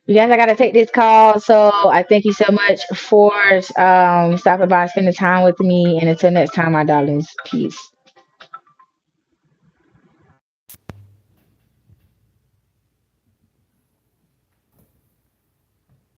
you guys, I gotta take this call. So I thank you so much for stopping by, spending time with me, and until next time, my darlings, peace.